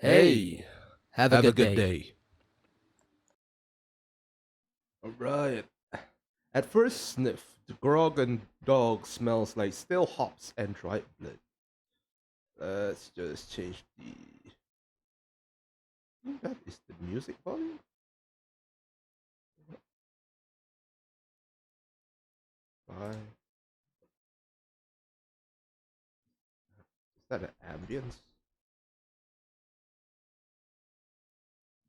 Hey, Have a have a good good day. day. Alright. At first sniff, the grog and dog smells like stale hops and dried blood. Let's just change the. I think that is the music volume? Why? Is that an ambience?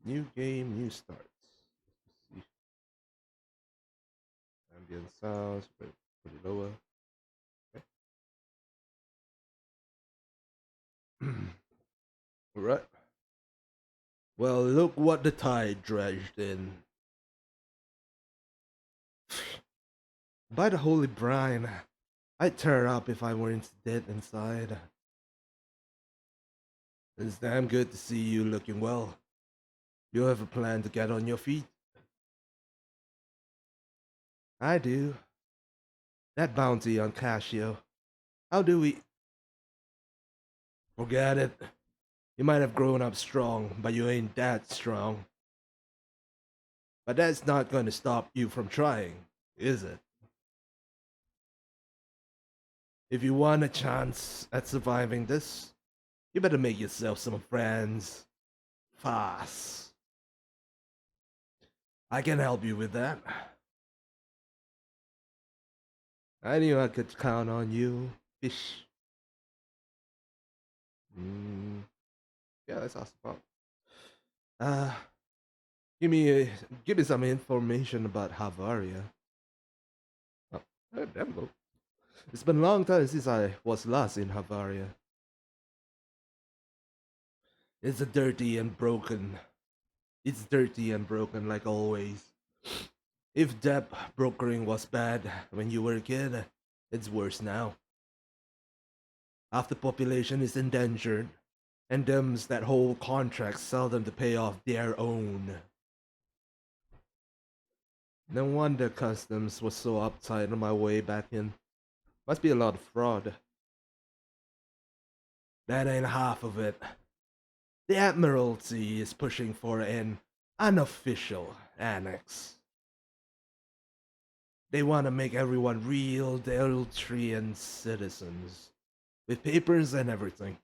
New game, new starts. Let's see. Ambient sounds, put it lower. Okay. Alright. Well, look what the tide dredged in. By the holy brine, I'd tear up if I weren't dead inside. It's damn good to see you looking well. You have a plan to get on your feet? I do. That bounty on Casio. How do we... Forget it. You might have grown up strong, but you ain't that strong. But that's not going to stop you from trying, is it? If you want a chance at surviving this, you better make yourself some friends. Fast. I can help you with that. I knew I could count on you, fish. Mm, yeah, that's awesome. Uh, give me give me some information about Havaria. Oh, damn go. It's been a long time since I was last in Havaria. It's a dirty and broken. It's dirty and broken like always. If debt brokering was bad when you were a kid, it's worse now. Half the population is endangered, and them's that whole contracts sell them to pay off their own. No wonder customs was so uptight on my way back in. Must be a lot of fraud. That ain't half of it. The Admiralty is pushing for an unofficial annex. They want to make everyone real Deltrian citizens, with papers and everything.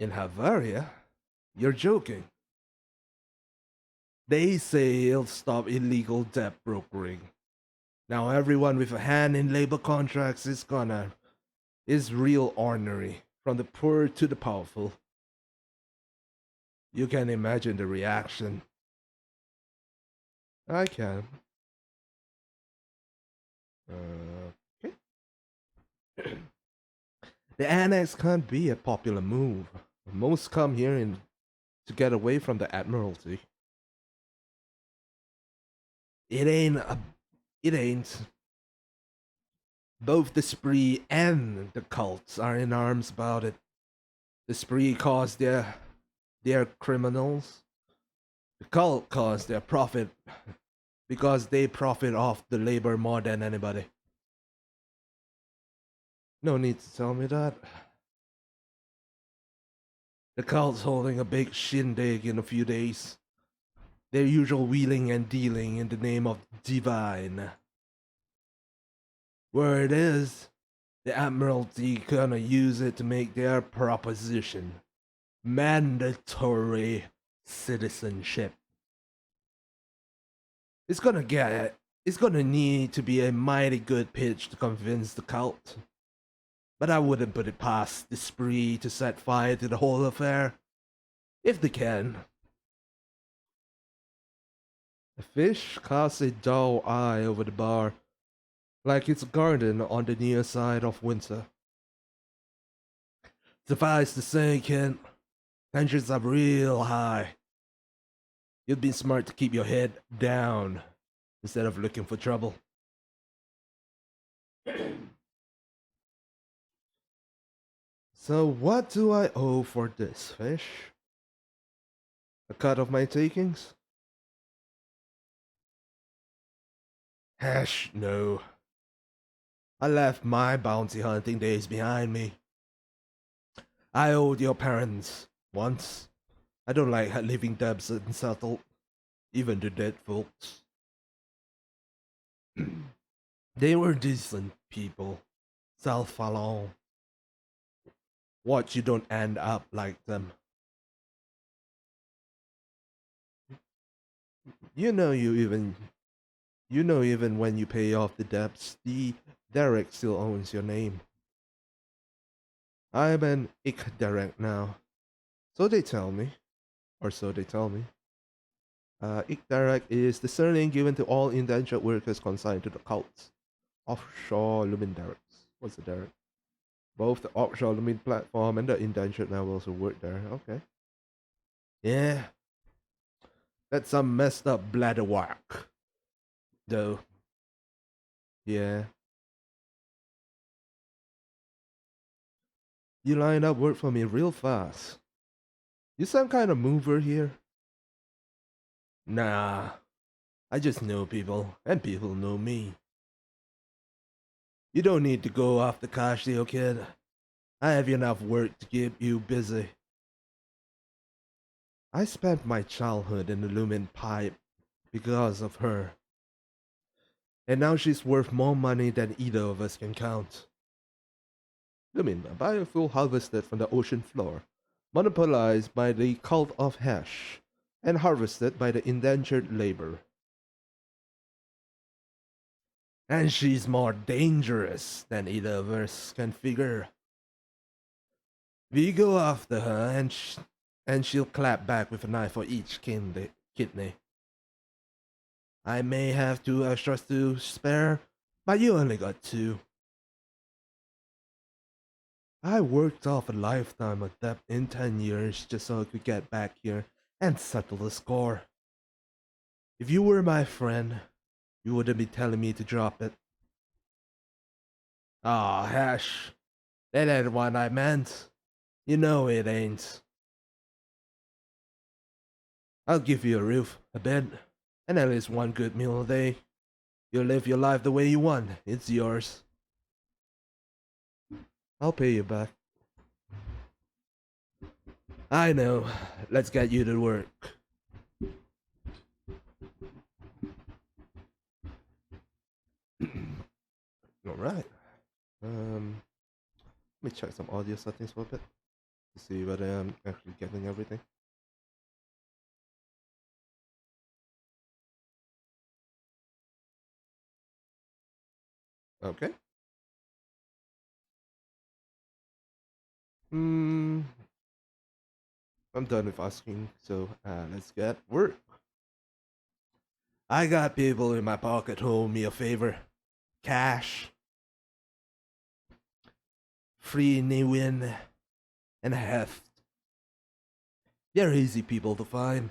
In Havaria? You're joking. They say it'll stop illegal debt brokering. Now everyone with a hand in labor contracts is real ornery, from the poor to the powerful. You can imagine the reaction. I can. Okay. The annex can't be a popular move. Most come here to get away from the Admiralty. It ain't a, it ain't. Both the spree and the cults are in arms about it. The spree cause their criminals. The cult cause their profit because they profit off the labor more than anybody. No need to tell me that. The cult's holding a big shindig in a few days. Their usual wheeling and dealing in the name of divine. Word is, the Admiralty gonna use it to make their proposition. Mandatory citizenship. It's gonna need to be a mighty good pitch to convince the cult. But I wouldn't put it past the spree to set fire to the whole affair. If they can. The fish casts a dull eye over the bar, like it's a garden on the near side of winter. Suffice to say, Kent, tensions are real high. You'd be smart to keep your head down instead of looking for trouble. So what do I owe for this, fish? A cut of my takings? Hash, no. I left my bounty hunting days behind me. I owed your parents once. I don't like leaving debts unsettled, even to dead folks. They were decent people. Self-alone. Watch you don't end up like them. You know you even even when you pay off the debts, the Derek still owns your name. I'm an ick Derek now. So they tell me. Or so they tell me. Ikdarak is the surname given to all indentured workers consigned to the cults. Offshore Lumin Derricks. What's a Derrick? Both the offshore Lumin platform and the indentured now also work there. Okay. Yeah, that's some messed up bladder work. Though. Yeah. You line up work for me real fast. You some kind of mover here? Nah. I just know people, and people know me. You don't need to go off the cash deal, kid. I have enough work to keep you busy. I spent my childhood in the Lumen pipe because of her. And now she's worth more money than either of us can count. Lumen, a biofuel harvested from the ocean floor, monopolized by the cult of Hash, and harvested by the indentured labor. And she's more dangerous than either of us can figure. We go after her, and she'll clap back with a knife for each kidney. I may have 2 extras to spare, but you only got 2. I worked off a lifetime of debt in 10 years just so I could get back here and settle the score. If you were my friend, you wouldn't be telling me to drop it. Aw, Hash. That ain't what I meant. You know it ain't. I'll give you a roof, a bed, and at least one good meal a day. You live your life the way you want. It's yours. I'll pay you back. I know. Let's get you to work. Alright. Let me check some audio settings for a bit to see whether I'm actually getting everything. Okay. I'm done with asking, so let's get work. I got people in my pocket who owe me a favor. Cash. Free Niwin. And heft. They're easy people to find.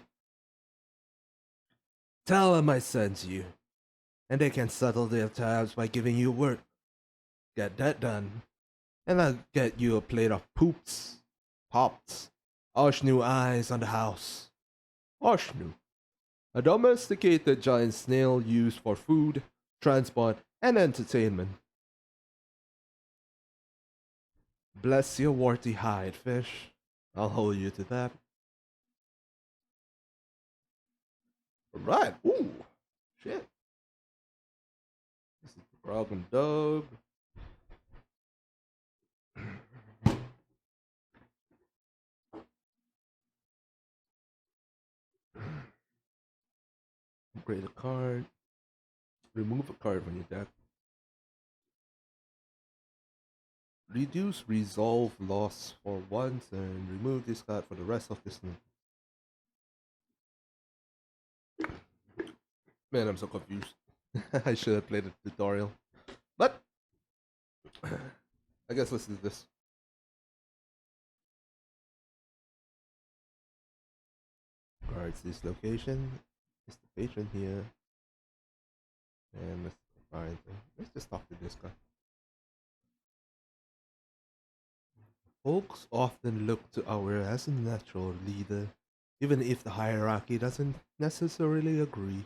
Tell them I sent you. And they can settle their tabs by giving you work. Get that done. And I'll get you a plate of poops. Pops. Oshnu eyes on the house. Oshnu. A domesticated giant snail used for food, transport, and entertainment. Bless your warty hide, fish. I'll hold you to that. Alright, ooh, shit. This is the problem, dog. Upgrade a card. Remove a card from your deck. Reduce resolve loss for once and remove this card for the rest of this night. Man, I'm so confused. I should have played the tutorial. But I guess let's do this. Cards this location. Is the patron here? And let's find. Let's just talk to this guy. Folks often look to our as a natural leader, even if the hierarchy doesn't necessarily agree.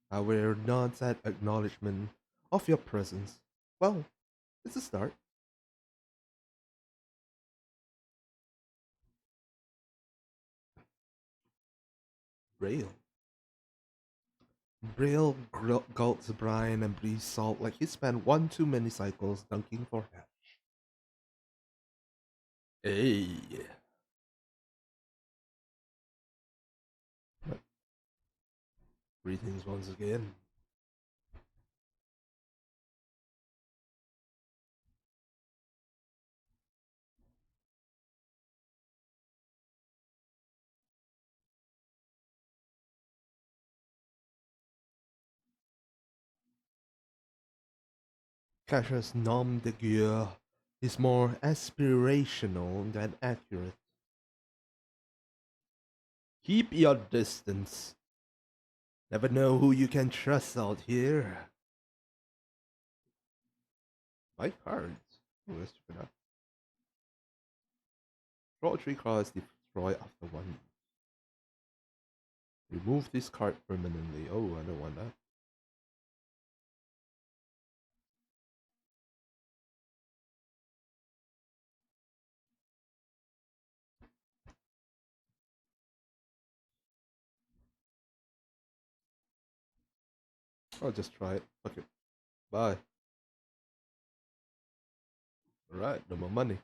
Our nods at acknowledgement of your presence. Well, it's a start. Braille. Braille gulps brine and breathes salt like he spent one too many cycles dunking for hash. Hey. Greetings once again. Cassius nom de guerre is more aspirational than accurate. Keep your distance. Never know who you can trust out here. My cards. Oh, let's check it out. Draw 3 cards, destroy after 1. Remove this card permanently. Oh, I don't want that. I'll just try it. Fuck it. Bye. Alright, no more money.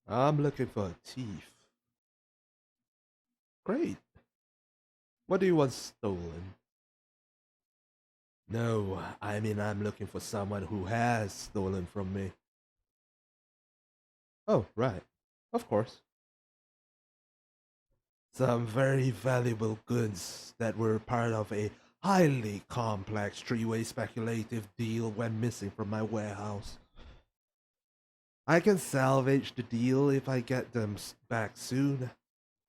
I'm looking for a thief. Great. What do you want stolen? No, I mean I'm looking for someone who has stolen from me. Oh, right. Of course. Some very valuable goods that were part of a highly complex three-way speculative deal went missing from my warehouse. I can salvage the deal if I get them back soon,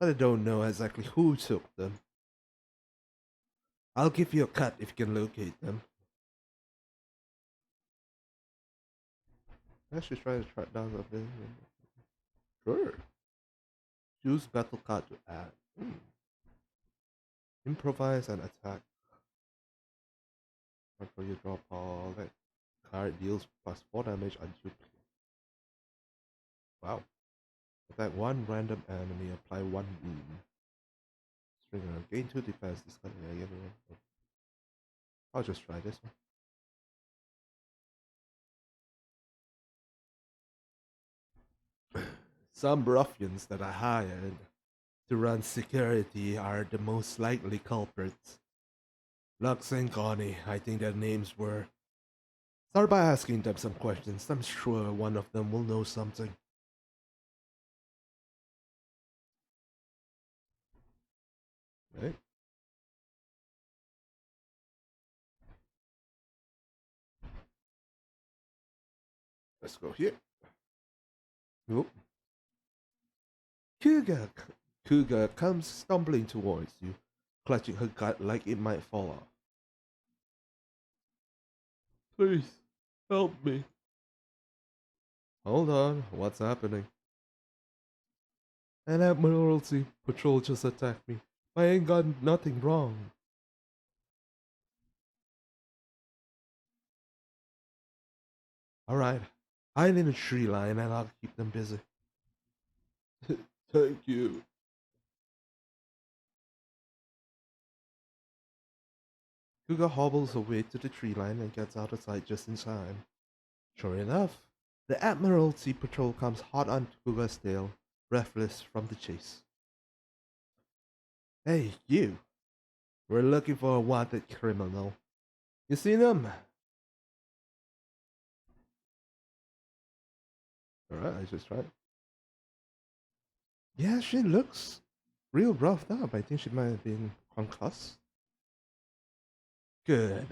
but I don't know exactly who took them. I'll give you a cut if you can locate them. I should try to track down something. Sure. Use battle card to add. Improvise and attack. After you drop all that card deals plus 4 damage until. Wow. Attack one random enemy, apply 1 wound. Stringer, gain 2 defense, discard again. I'll just try this one. Some ruffians that I hired to run security are the most likely culprits. Lux and Connie, I think their names were. Start by asking them some questions. I'm sure one of them will know something. Right? Let's go here. Nope. Cougar, Cougar comes stumbling towards you, clutching her gut like it might fall off. Please, help me. Hold on, what's happening? An Admiralty patrol just attacked me. I ain't got nothing wrong. Alright, hide in a tree line and I'll keep them busy. Thank you. Cougar hobbles away to the tree line and gets out of sight just in time. Sure enough, the Admiralty patrol comes hot on Cougar's tail, breathless from the chase. Hey, you! We're looking for a wanted criminal. You seen him? Alright, I just tried. Yeah, she looks real roughed up. I think she might have been concussed. Good.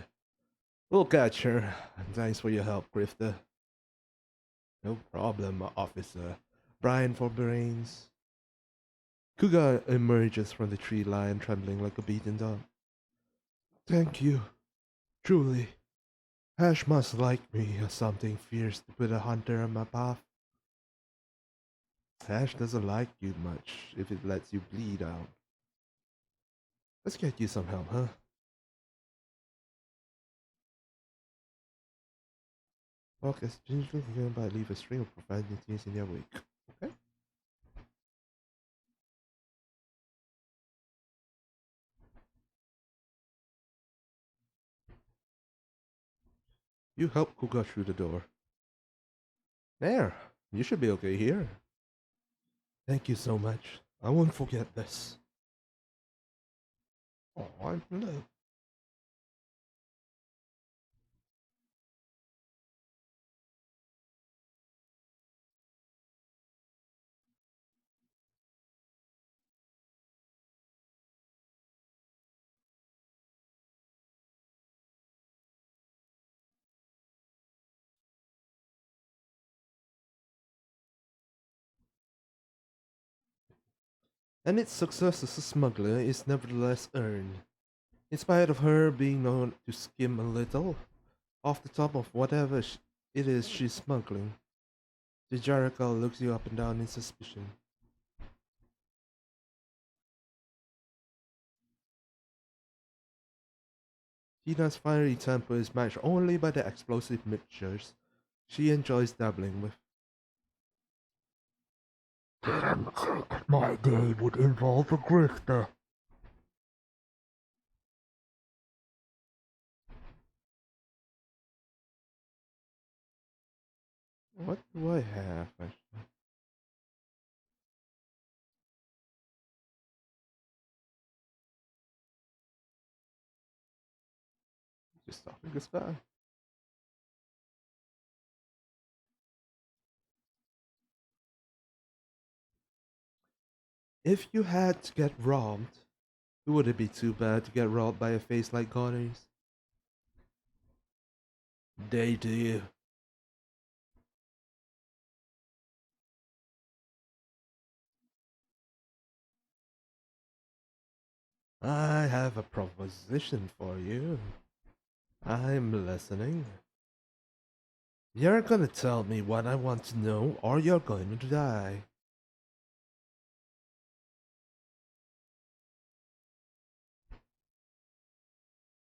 We'll catch her. Thanks for your help, Grifter. No problem, officer. Brian for brains. Kuga emerges from the tree line, trembling like a beaten dog. Thank you. Truly. Ash must like me or something fierce to put a hunter on my path. Ash doesn't like you much if it lets you bleed out. Let's get you some help, huh? Focus gingerly by leave a string of profanities in their wake. Okay? You help who got through the door. There, you should be okay here. Thank you so much. I won't forget this. Oh, I'm no. And its success as a smuggler is nevertheless earned, in spite of her being known to skim a little off the top of whatever it is she's smuggling. The Jericho looks you up and down in suspicion. Tina's fiery temper is matched only by the explosive mixtures she enjoys dabbling with. Didn't think my day would involve a grifter. What do I have, actually? Just stopping this guy. If you had to get robbed, would it be too bad to get robbed by a face like Connor's? They do. I have a proposition for you. I'm listening. You're gonna tell me what I want to know, or you're going to die.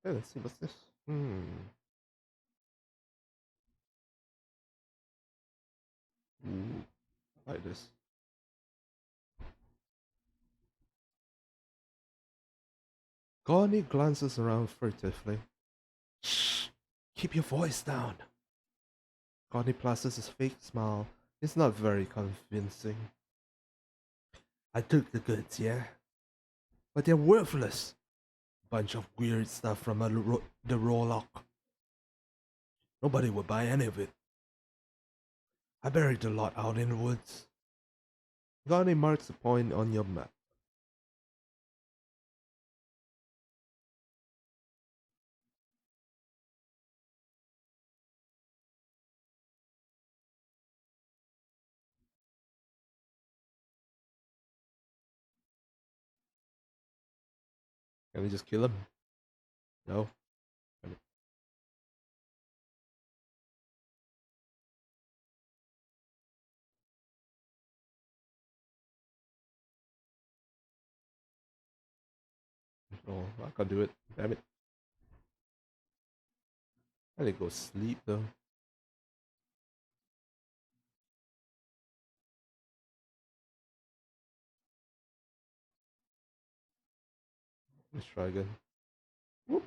Okay, let's see what's this. Ooh, like this. Connie glances around furtively. Shh! Keep your voice down. Connie places his fake smile. It's not very convincing. I took the goods, yeah? But they're worthless. Bunch of weird stuff from the Rolock. Nobody would buy any of it. I buried the lot out in the woods. Connie marks a point on your map. Can we just kill him? No. Oh, I can't do it. Damn it. I need to go sleep though. Let's try again. Whoop.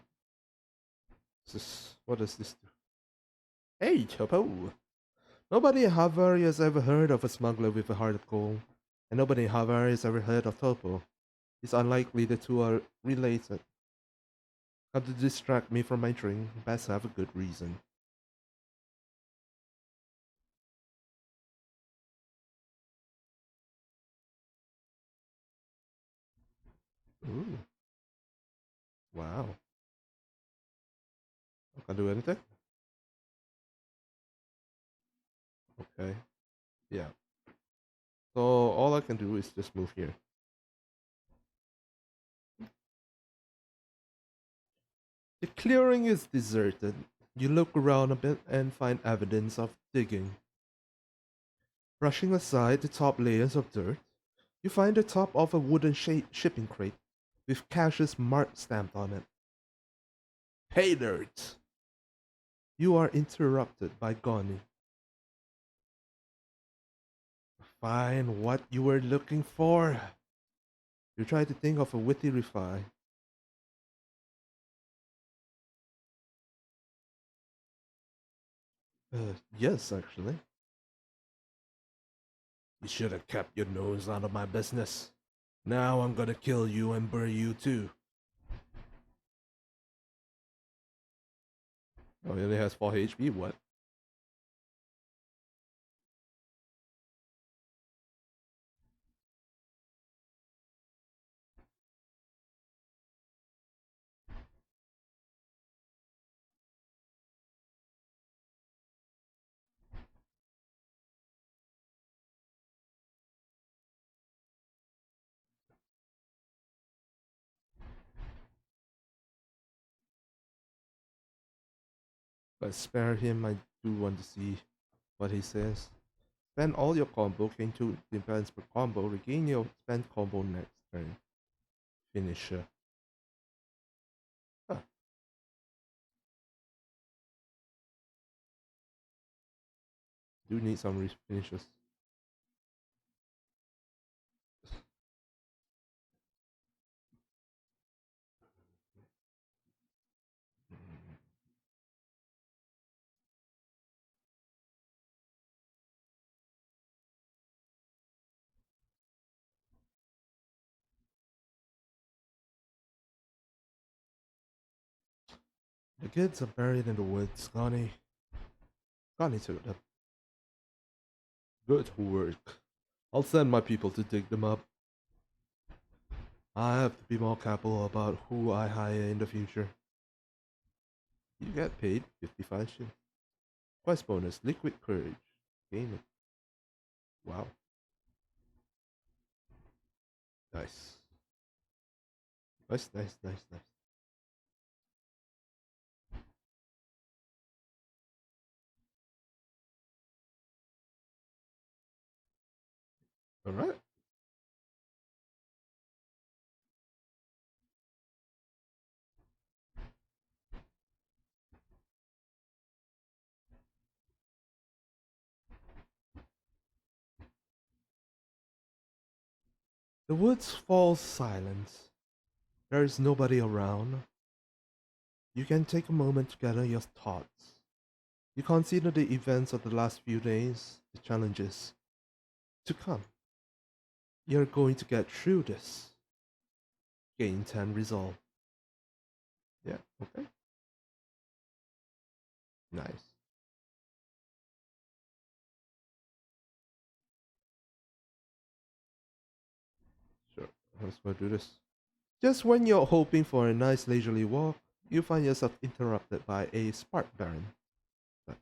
What does this do? Hey, Chopo! Nobody in Havari has ever heard of a smuggler with a heart of gold, and nobody in Havari has ever heard of Topo. It's unlikely the two are related. Come to distract me from my drink, best have a good reason. Ooh, wow. I can't do anything? Okay, yeah. So all I can do is just move here. The clearing is deserted. You look around a bit and find evidence of digging. Brushing aside the top layers of dirt, you find the top of a wooden shipping crate with Cash's mark stamped on it. Hey nerds! You are interrupted by Goni. Find what you were looking for. You try to think of a witty reply. Yes, actually. You should have kept your nose out of my business. Now I'm gonna kill you and bury you too. Oh, he only has 4 HP? What? But spare him, I do want to see what he says. Spend all your combo, gain 2 defense per combo, regain your spend combo next turn. Finisher. Huh, do need some finishers. The kids are buried in the woods, Connie. Connie took them. Good work. I'll send my people to dig them up. I have to be more careful about who I hire in the future. You get paid 55 shit. Quest bonus, liquid courage. Gain it. Wow. Nice. Nice, nice, nice, nice. Alright. The woods fall silent. There is nobody around. You can take a moment to gather your thoughts. You consider the events of the last few days, the challenges to come. You're going to get through this. Gain 10 resolve. Yeah, okay. Nice. Sure. Let's go do this. Just when you're hoping for a nice leisurely walk, you find yourself interrupted by a spark baron. That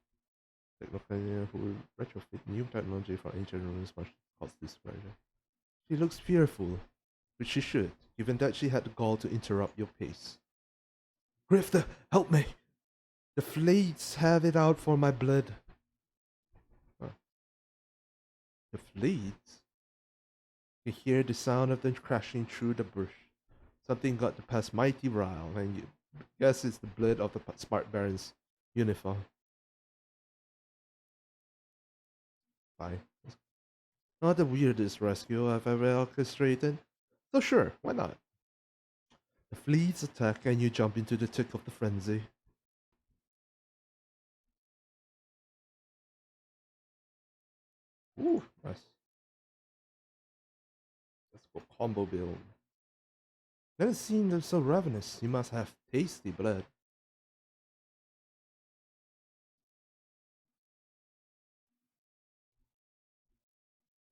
technocrania who will retrofit new technology for ancient ruins much cause this version. She looks fearful, which she should, given that she had the gall to interrupt your pace. Grifter, help me! The fleets have it out for my blood. Huh. The fleets? You hear the sound of them crashing through the bush. Something got the past mighty rile, and you guess it's the blood of the Smart Baron's uniform. Fine. Not the weirdest rescue I've ever orchestrated. So sure, why not? The fleets attack and you jump into the thick of the frenzy. Ooh, nice. Let's go combo build. Never seen them so ravenous. You must have tasty blood.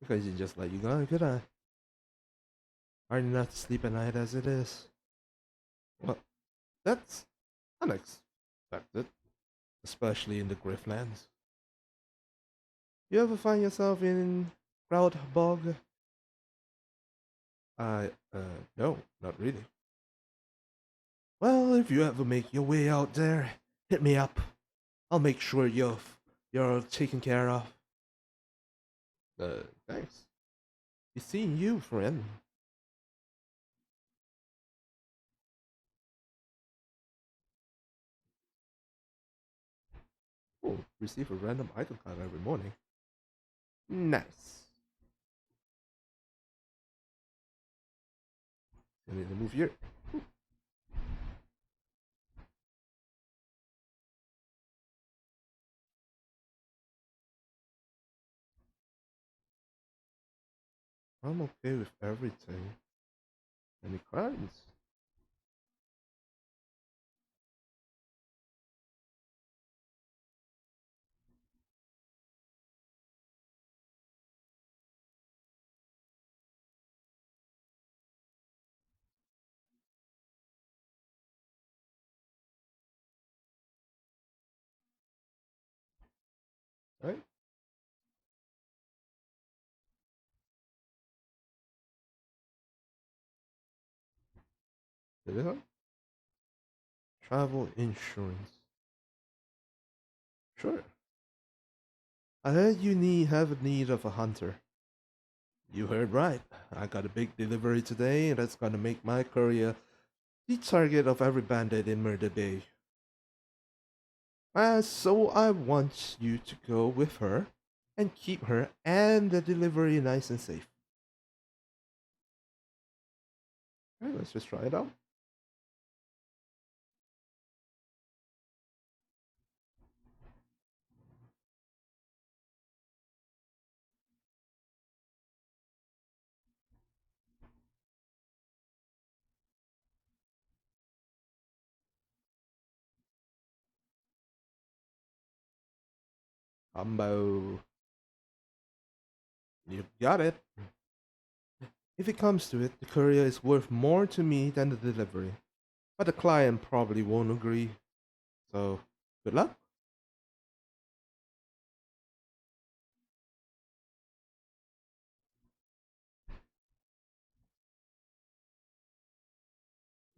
Because you just let you go, could I? Hard enough to sleep at night as it is. Well, that's unexpected, especially in the Griftlands. You ever find yourself in crowd bog? No, not really. Well, if you ever make your way out there, hit me up. I'll make sure you're taken care of. Thanks. Be seeing you, friend. Oh, receive a random item card every morning. Nice. I need to move here. I'm okay with everything. Any crimes? Right? Did it help? Travel insurance. Sure. I heard you have a need of a hunter. You heard right. I got a big delivery today, and that's gonna make my courier the target of every bandit in Murder Bay. So I want you to go with her and keep her and the delivery nice and safe. Alright, let's just try it out. Humbo. You got it. If it comes to it, the courier is worth more to me than the delivery. But the client probably won't agree. So, good luck.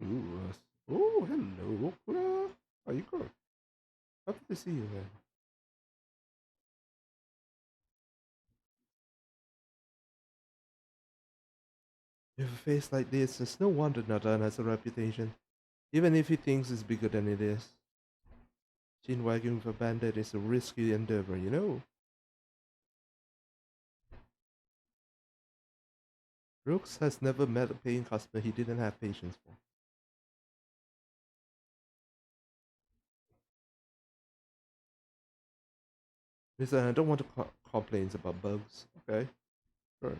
Ooh, hello, Okura. How you going? Happy to see you again. With a face like this, it's no wonder Nathan has a reputation. Even if he thinks it's bigger than it is. Chin wagging with a bandit is a risky endeavor, you know. Brooks has never met a paying customer he didn't have patience for. Listen, I don't want to complaints about bugs. Okay, sure.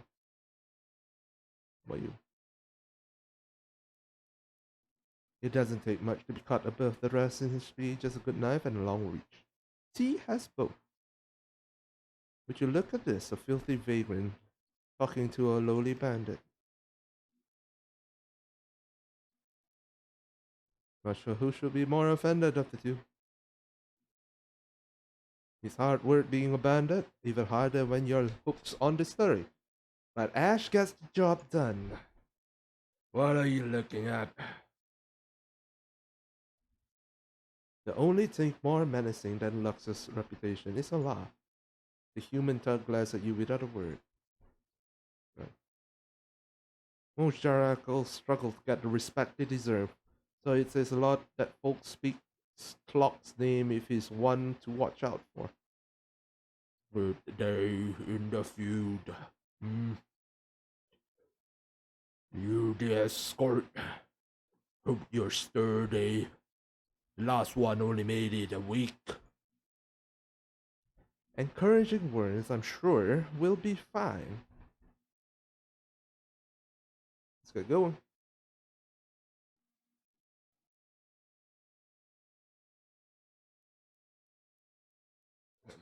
What about you? It doesn't take much to be cut above the rest in history, just a good knife and a long reach. T has both. Would you look at this, a filthy vagrant talking to a lowly bandit. Not sure who should be more offended of the two. It's hard work being a bandit, even harder when you're hooked on the story. But Ash gets the job done. What are you looking at? The only thing more menacing than Lux's reputation is a laugh. The human thug glares at you without a word. Right. Most Jarakals struggle to get the respect they deserve, so it says a lot that folks speak Clock's name if he's one to watch out for. Birthday in the feud. Hmm. You the escort. Hope you're sturdy. Last one only made it a week. Encouraging words, I'm sure, will be fine. Let's get going.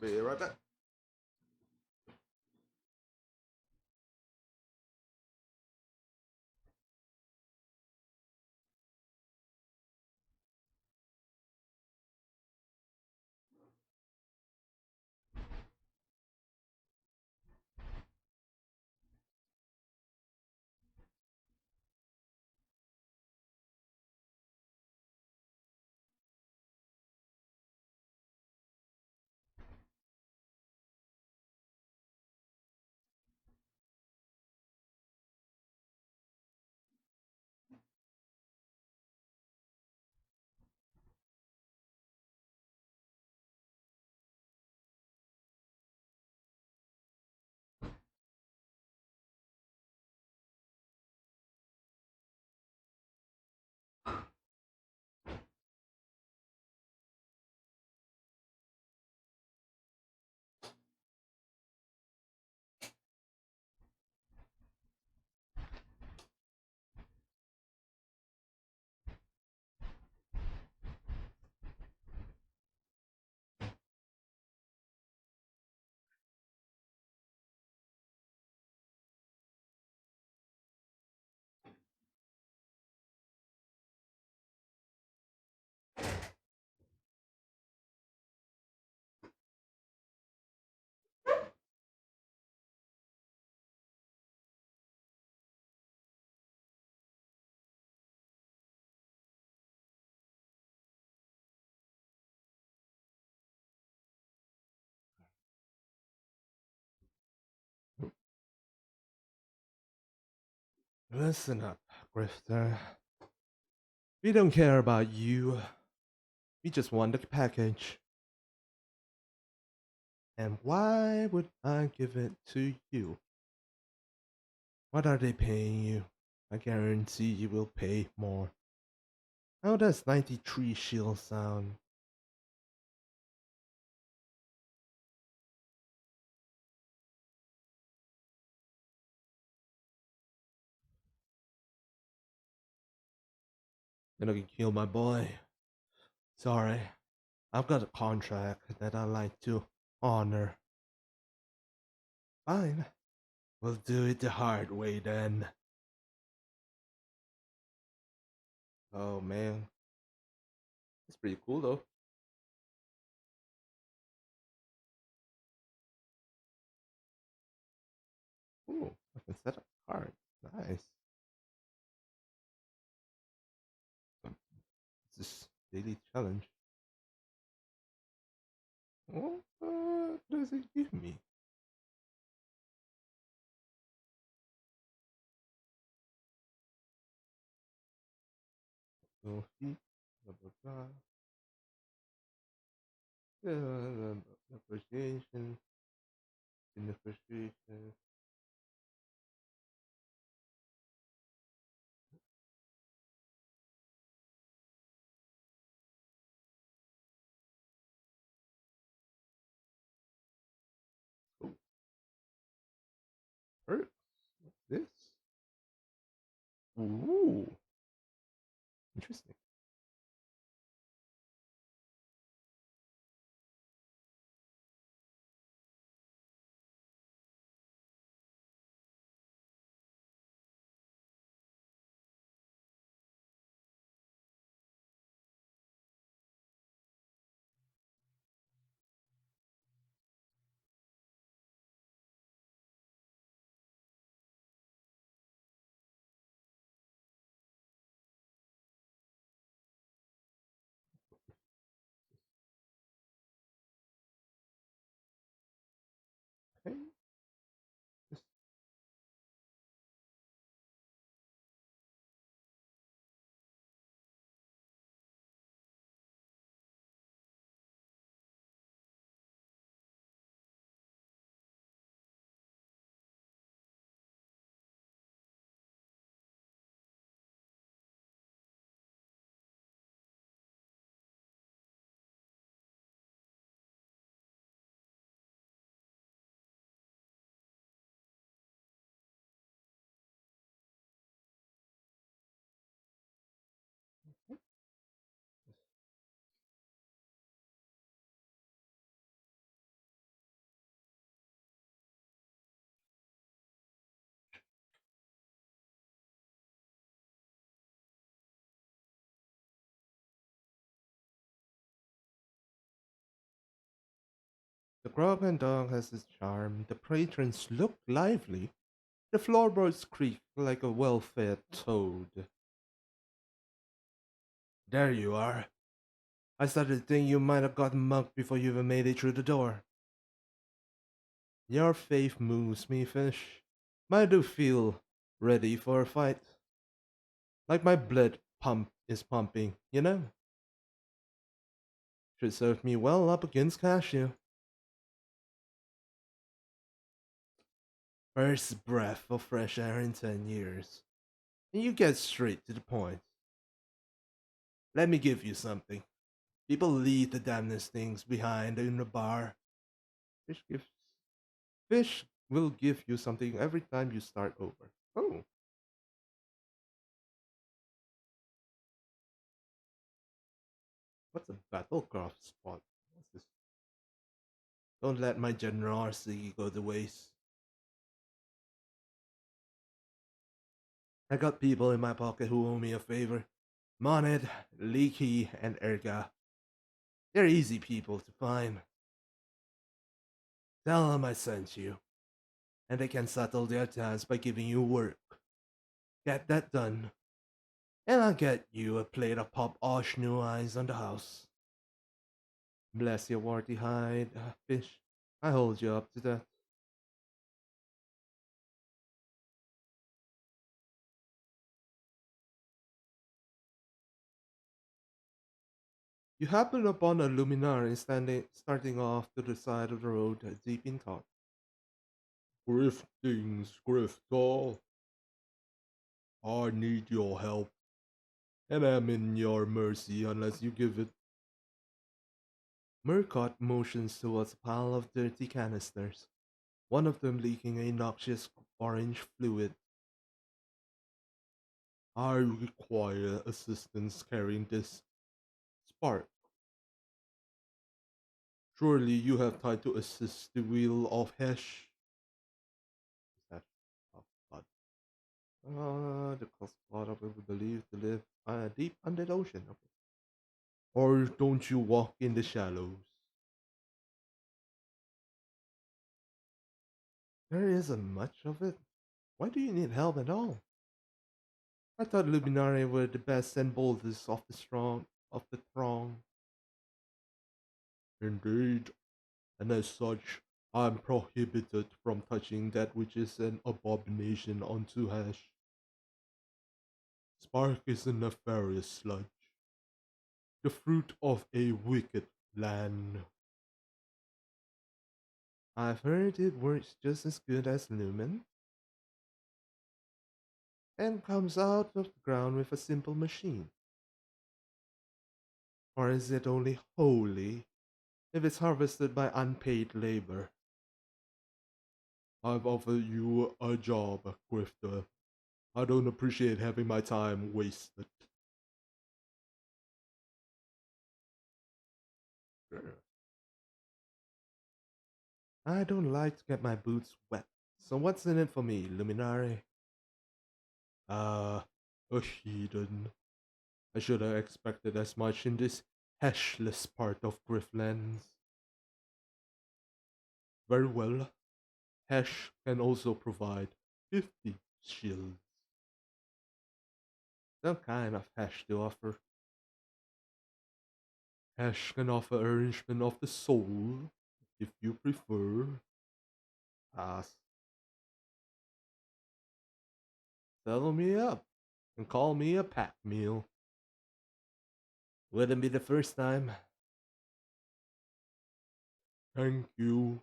Be right back. Listen up, Grifter. We don't care about you. We just want the package. And why would I give it to you? What are they paying you? I guarantee you will pay more. How does 93 shield sound? You're gonna kill my boy. Sorry, I've got a contract that I like to honor. Fine, we'll do it the hard way then. Oh man, it's pretty cool though. Ooh, I can set up cards. Nice. This daily challenge. What does it give me? No heat, blah blah blah. Negotiation, negotiation. Oh, perks. What's this? Ooh, interesting. Okay, this The grog and dog has its charm. The patrons look lively. The floorboards creak like a well-fed toad. There you are. I started to think you might have gotten mugged before you even made it through the door. Your faith moves me, fish. I do feel ready for a fight. Like my blood pump is pumping, you know? Should serve me well up against cashew. First breath of fresh air in 10 years. And you get straight to the point. Let me give you something. People leave the damnedest things behind in the bar. Fish gives Fish will give you something every time you start over. Oh, what's a battlecraft spot? What's this? Don't let my generosity go to waste. I got people in my pocket who owe me a favor. Moned, Leaky, and Erga. They're easy people to find. Tell them I sent you, and they can settle their debts by giving you work. Get that done, and I'll get you a plate of pop osh new eyes on the house. Bless your warty hide, fish. I hold you up to that. You happen upon a luminary starting off to the side of the road, deep in thought. Griftings, Griftal, I need your help, and I'm in your mercy unless you give it. Murcott motions towards a pile of dirty canisters, one of them leaking a noxious orange fluid. I require assistance carrying this spark. Surely you have time to assist the wheel of Hesh. Hesh. Oh, God. The cost lot of people believe to live deep under the ocean. Okay. Or don't you walk in the shallows? There isn't much of it. Why do you need help at all? I thought Luminari were the best and boldest of the strong of the throng. Indeed, and as such, I am prohibited from touching that which is an abomination unto Hash. Spark is a nefarious sludge, the fruit of a wicked land. I've heard it works just as good as Lumen, and comes out of the ground with a simple machine. Or is it only holy if it's harvested by unpaid labor? I've offered you a job, Grifter. I don't appreciate having my time wasted. I don't like to get my boots wet. So what's in it for me, Luminari? Ah, a heathen. I should have expected as much in this hashless part of Griftlands. Very well. Hash can also provide 50 shields. Some kind of hash to offer. Hash can offer arrangement of the soul, if you prefer. Pass. Settle me up and call me a pack meal. Wouldn't be the first time. Thank you.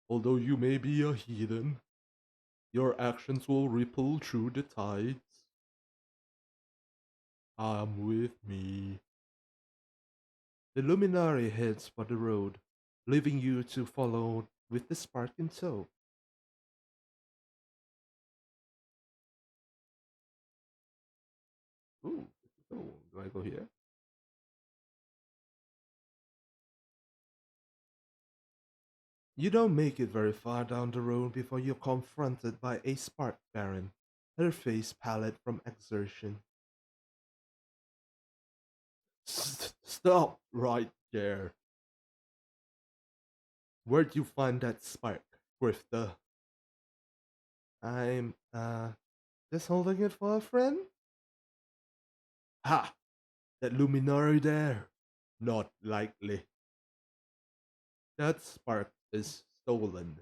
Although you may be a heathen, your actions will ripple through the tides. Come with me. The luminary heads for the road, leaving you to follow with the spark in tow. Ooh, oh, do I go here? You don't make it very far down the road before you're confronted by a spark baron, her face pallid from exertion. Stop right there. Where'd you find that spark, Grifter? I'm, just holding it for a friend? Ha! That luminary there? Not likely. That spark is stolen.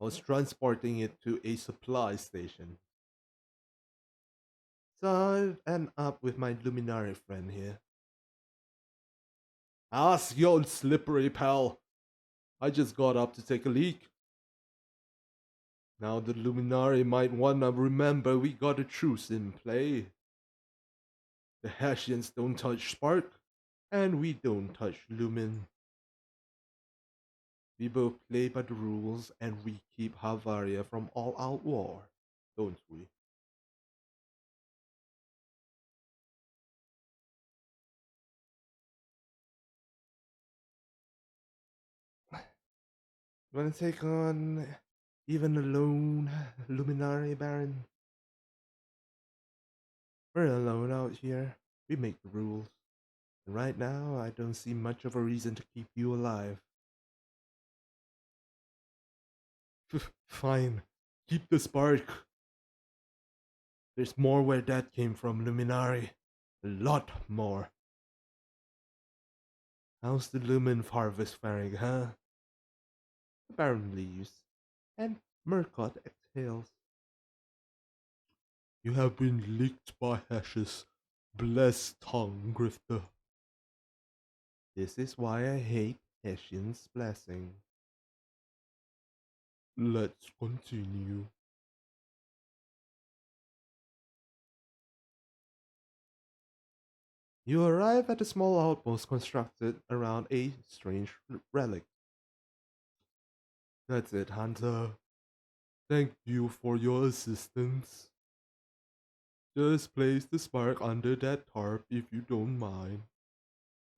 I was transporting it to a supply station. So I end up with my luminary friend here. Ask your slippery pal. I just got up to take a leak. Now the luminary might wanna remember we got a truce in play. The Hessians don't touch spark, and we don't touch lumen. We both play by the rules, and we keep Havaria from all-out war, don't we? Wanna take on even a lone luminary baron? We're alone out here. We make the rules. And right now, I don't see much of a reason to keep you alive. Fine. Keep the spark. There's more where that came from, Luminari. A lot more. How's the Lumen harvest faring, huh? The Baron leaves, and Murcott exhales. You have been licked by Hash's blessed tongue, Grifter. This is why I hate Hessian's blessing. Let's continue. You arrive at a small outpost constructed around a strange relic. That's it, Hunter. Thank you for your assistance. Just place the spark under that tarp if you don't mind.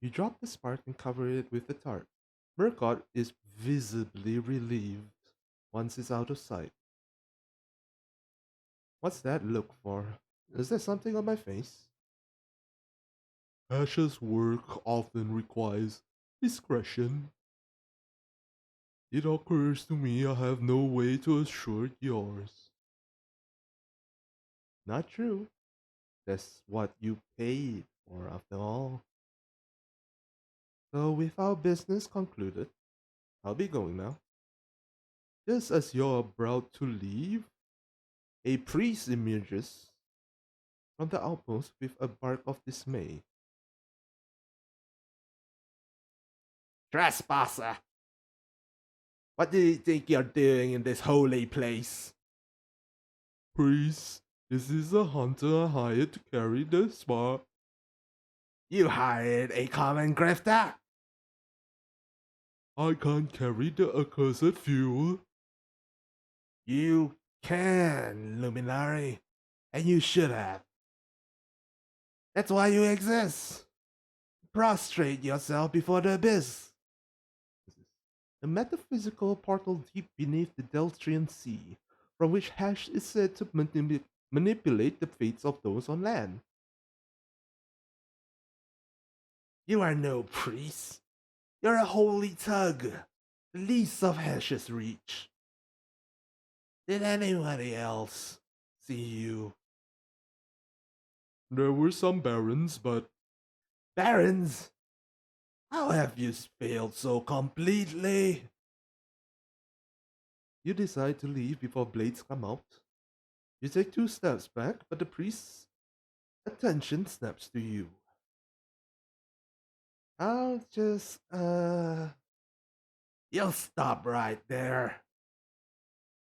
You drop the spark and cover it with the tarp. Murcott is visibly relieved once it's out of sight. What's that look for? Is there something on my face? Ash's work often requires discretion. It occurs to me I have no way to assure yours. Not true. That's what you paid for after all. So with our business concluded, I'll be going now. Just as you're about to leave, a priest emerges from the outpost with a bark of dismay. Trespasser! What do you think you're doing in this holy place? Priest, this is a hunter I hired to carry the spark. You hired a common grifter? I can't carry the accursed fuel. You can, Luminary, and you should have. That's why you exist. Prostrate yourself before the abyss. A metaphysical portal deep beneath the Deltrian Sea, from which Hash is said to manipulate the fates of those on land. You are no priest. You're a holy tug, the least of Hash's reach. Did anybody else see you? There were some barons, but... Barons? How have you failed so completely? You decide to leave before blades come out. You take 2 steps back, but the priest's attention snaps to you. I'll just, You'll stop right there.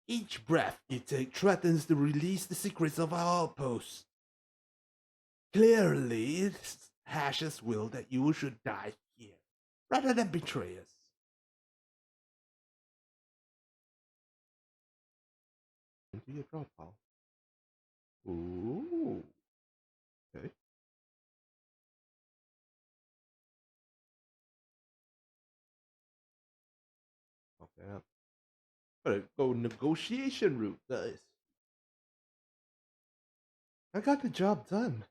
Each breath you take threatens to release the secrets of our outpost. Clearly, it's Hash's will that you should die here, rather than betray us. Into your drop pile. Ooh. Okay. Okay. Better go negotiation route, guys. I got the job done.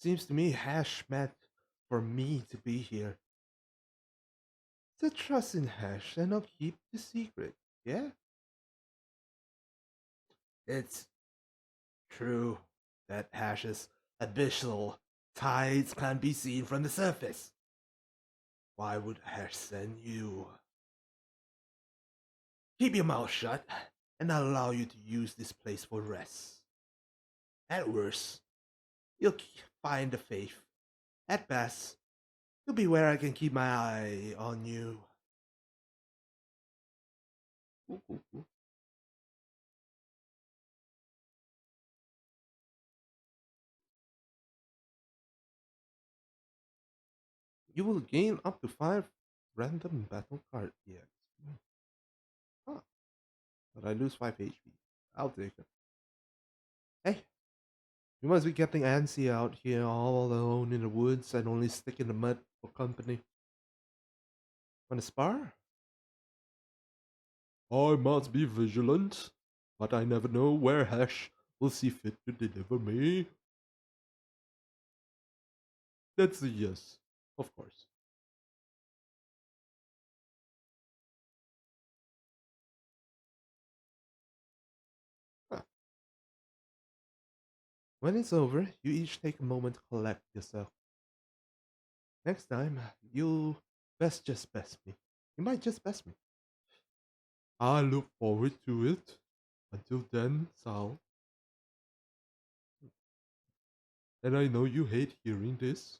Seems to me Hash meant for me to be here. To trust in Hash and I'll keep the secret, yeah? It's true that Hash's abyssal tides can't be seen from the surface. Why would Hash send you? Keep your mouth shut, and I'll allow you to use this place for rest. At worst, you'll find the faith. At best, you'll be where I can keep my eye on you. Ooh, ooh, ooh. You will gain up to 5 random battle card EX. Huh. But I lose 5 HP. I'll take it. Hey, you must be getting antsy out here all alone in the woods and only stick in the mud for company. Want to spar? I must be vigilant, but I never know where Hash will see fit to deliver me. That's a yes, of course. Huh. When it's over, you each take a moment to collect yourself. Next time, you'll best me. You might just best me. I look forward to it. Until then, Sal. And I know you hate hearing this.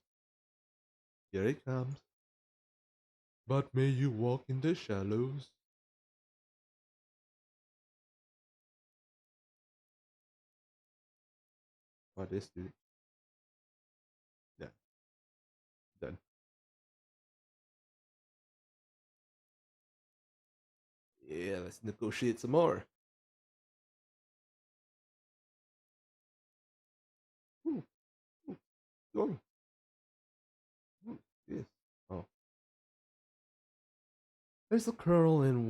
Here it comes. But may you walk in the shallows. What is this? Yeah, done. Yeah, let's negotiate some more. Ooh, ooh, going. Ooh, yes. Oh, there's a curl in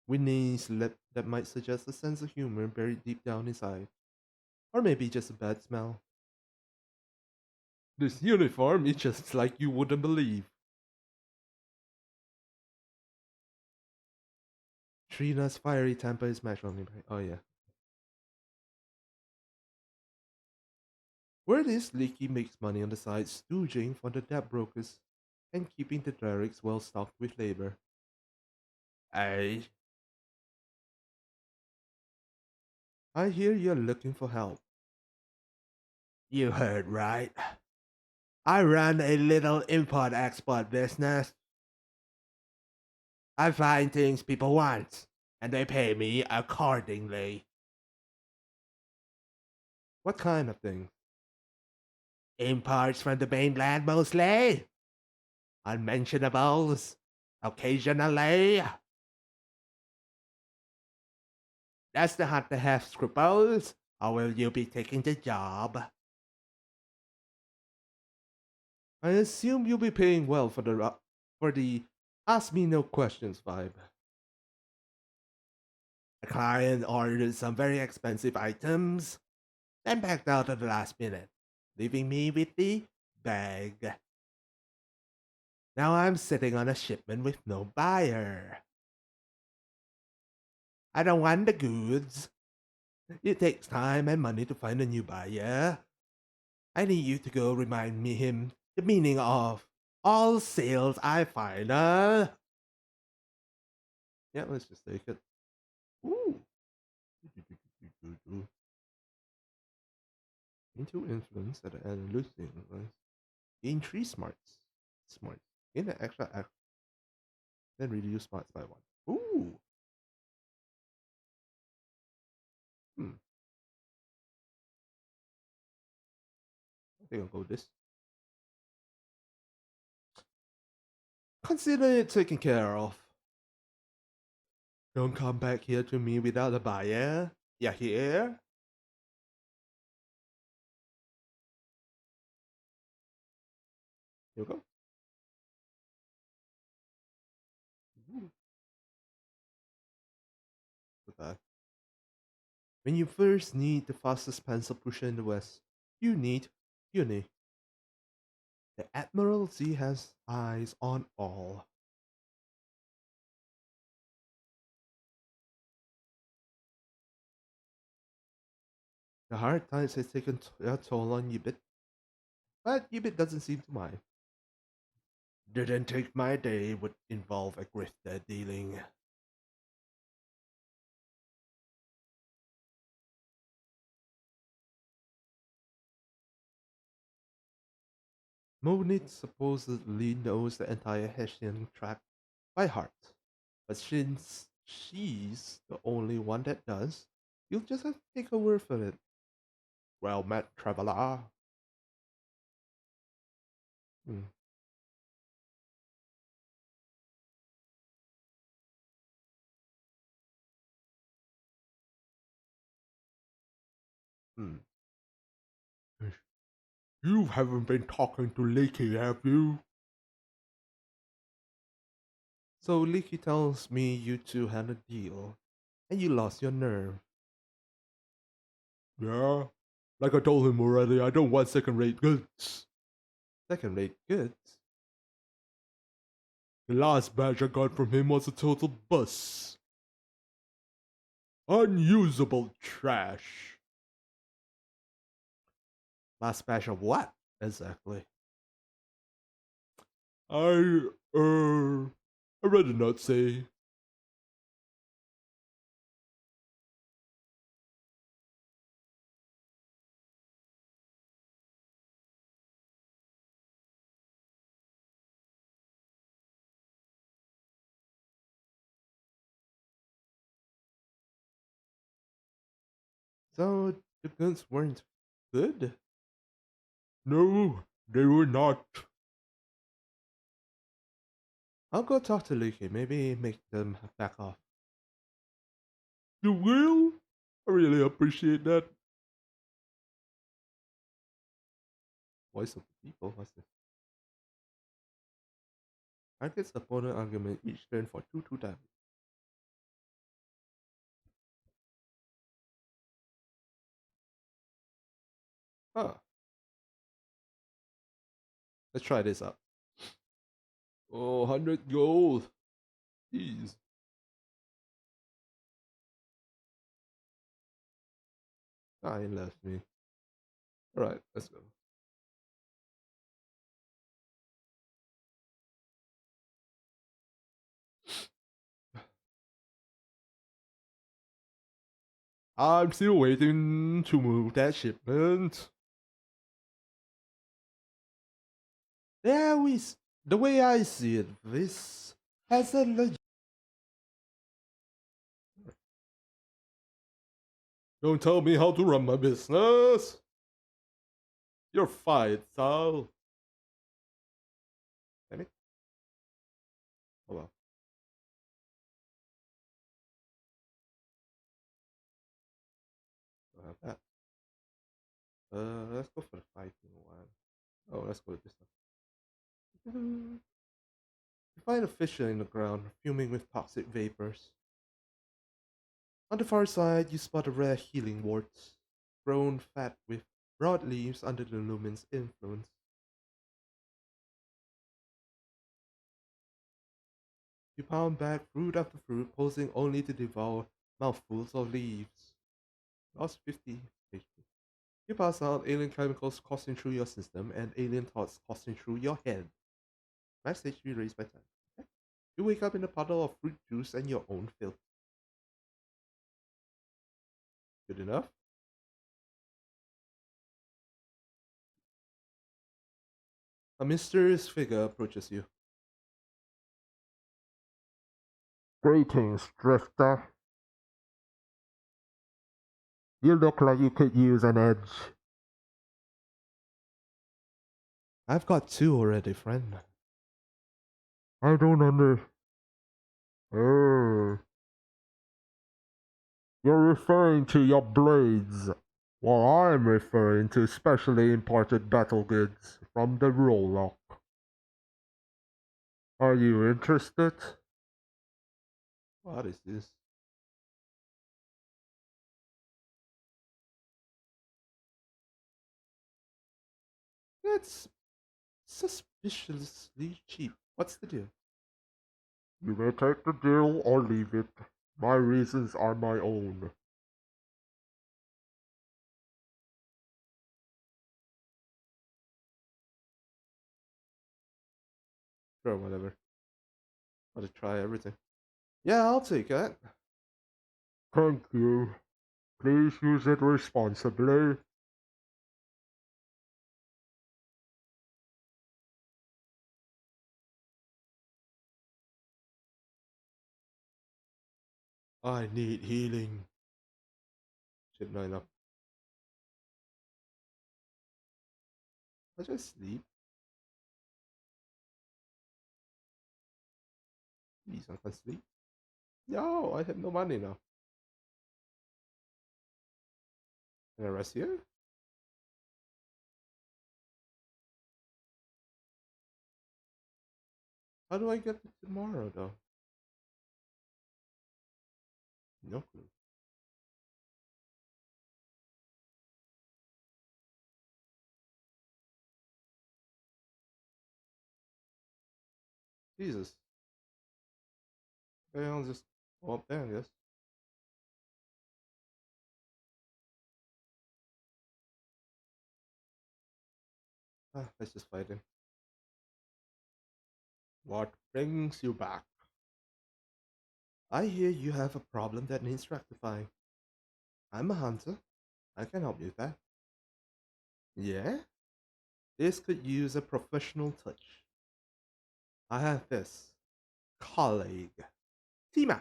Winnie's lip that might suggest a sense of humor buried deep down inside, or maybe just a bad smell. This uniform is just like you wouldn't believe. Trina's fiery temper is matched only by. Oh yeah. Where this Leaky makes money on the side, stooging for the debt brokers and keeping the derricks well stocked with labor. I I hear you're looking for help. You heard right. I run a little import-export business. I find things people want, and they pay me accordingly. What kind of things? Imports from the mainland mostly. Unmentionables. Occasionally. Does the hunter have scruples, or will you be taking the job? I assume you'll be paying well for the ask me no questions vibe. A client ordered some very expensive items, then backed out at the last minute, leaving me with the bag. Now I'm sitting on a shipment with no buyer. I don't want the goods. It takes time and money to find a new buyer. I need you to go remind me him the meaning of all sales I find. Yeah, let's just take it. Ooh. Into influence at the end, losing influence. Gain 3 smarts. Smart. Gain an extra act, then reduce smarts by 1. Ooh. Hmm. I think I'll go with this. Consider it taken care of. Don't come back here to me without a buyer. You hear? Here we go. Ooh. Okay. When you first need the fastest pencil pusher in the West, you need uni. The Admiralty has eyes on all. The hard times has taken a toll on Yibit, but Yibit doesn't seem to mind. Didn't think my day would involve a grifter dealing. Monit supposedly knows the entire Hessian tract by heart, but since she's the only one that does, you'll just have to take her word for it. Well met, traveler. Hmm. Hmm. You haven't been talking to Leaky, have you? So Leaky tells me you two had a deal, and you lost your nerve. Yeah? Like I told him already, I don't want second-rate goods. Second-rate goods? The last batch I got from him was a total bust. Unusable trash. Last batch of what, exactly? I, I'd rather not say. So the guns weren't good? No, they were not. I'll go talk to Lucky, maybe make them back off. You will? I really appreciate that. Voice of the people, what's this? Targets opponent argument each turn for 2 damage. Huh. Let's try this out. Oh, 100 gold. Jeez. Ah, he left me. Alright, let's go. I'm still waiting to move that shipment. There we. The way I see it, this has a legit. Don't tell me how to run my business. You're fired, Sal. Damn it. Oh well. I'll have that. Let's go for the fighting one. Oh, let's go with this one. You find a fissure in the ground, fuming with toxic vapors. On the far side, you spot a rare healing wort, grown fat with broad leaves under the lumen's influence. You pound back fruit after fruit, posing only to devour mouthfuls of leaves. Lost 50 HP. You pass out, alien chemicals coursing through your system, and alien thoughts coursing through your head. Max HP raised by 10. Okay. You wake up in a puddle of fruit juice and your own filth. Good enough? A mysterious figure approaches you. Greetings, Drifter. You look like you could use an edge. I've got 2 already, friend. I don't under. Oh. You're referring to your blades, while I'm referring to specially imported battle goods from the Roguelike. Are you interested? What is this? That's suspiciously cheap. What's the deal? You may take the deal or leave it. My reasons are my own. Sure, whatever. Gotta try everything. Yeah, I'll take that. Thank you. Please use it responsibly. I need healing. Shit, not enough. I just sleep. Please, I can sleep. Yo, I have no money now. Can I rest here? How do I get to tomorrow, though? No clue. Jesus. Okay, I'll just go up there, I guess. Ah, let's just fight him. What brings you back? I hear you have a problem that needs rectifying. I'm a hunter. I can help you with that. Yeah? This could use a professional touch. I have this colleague, Tima.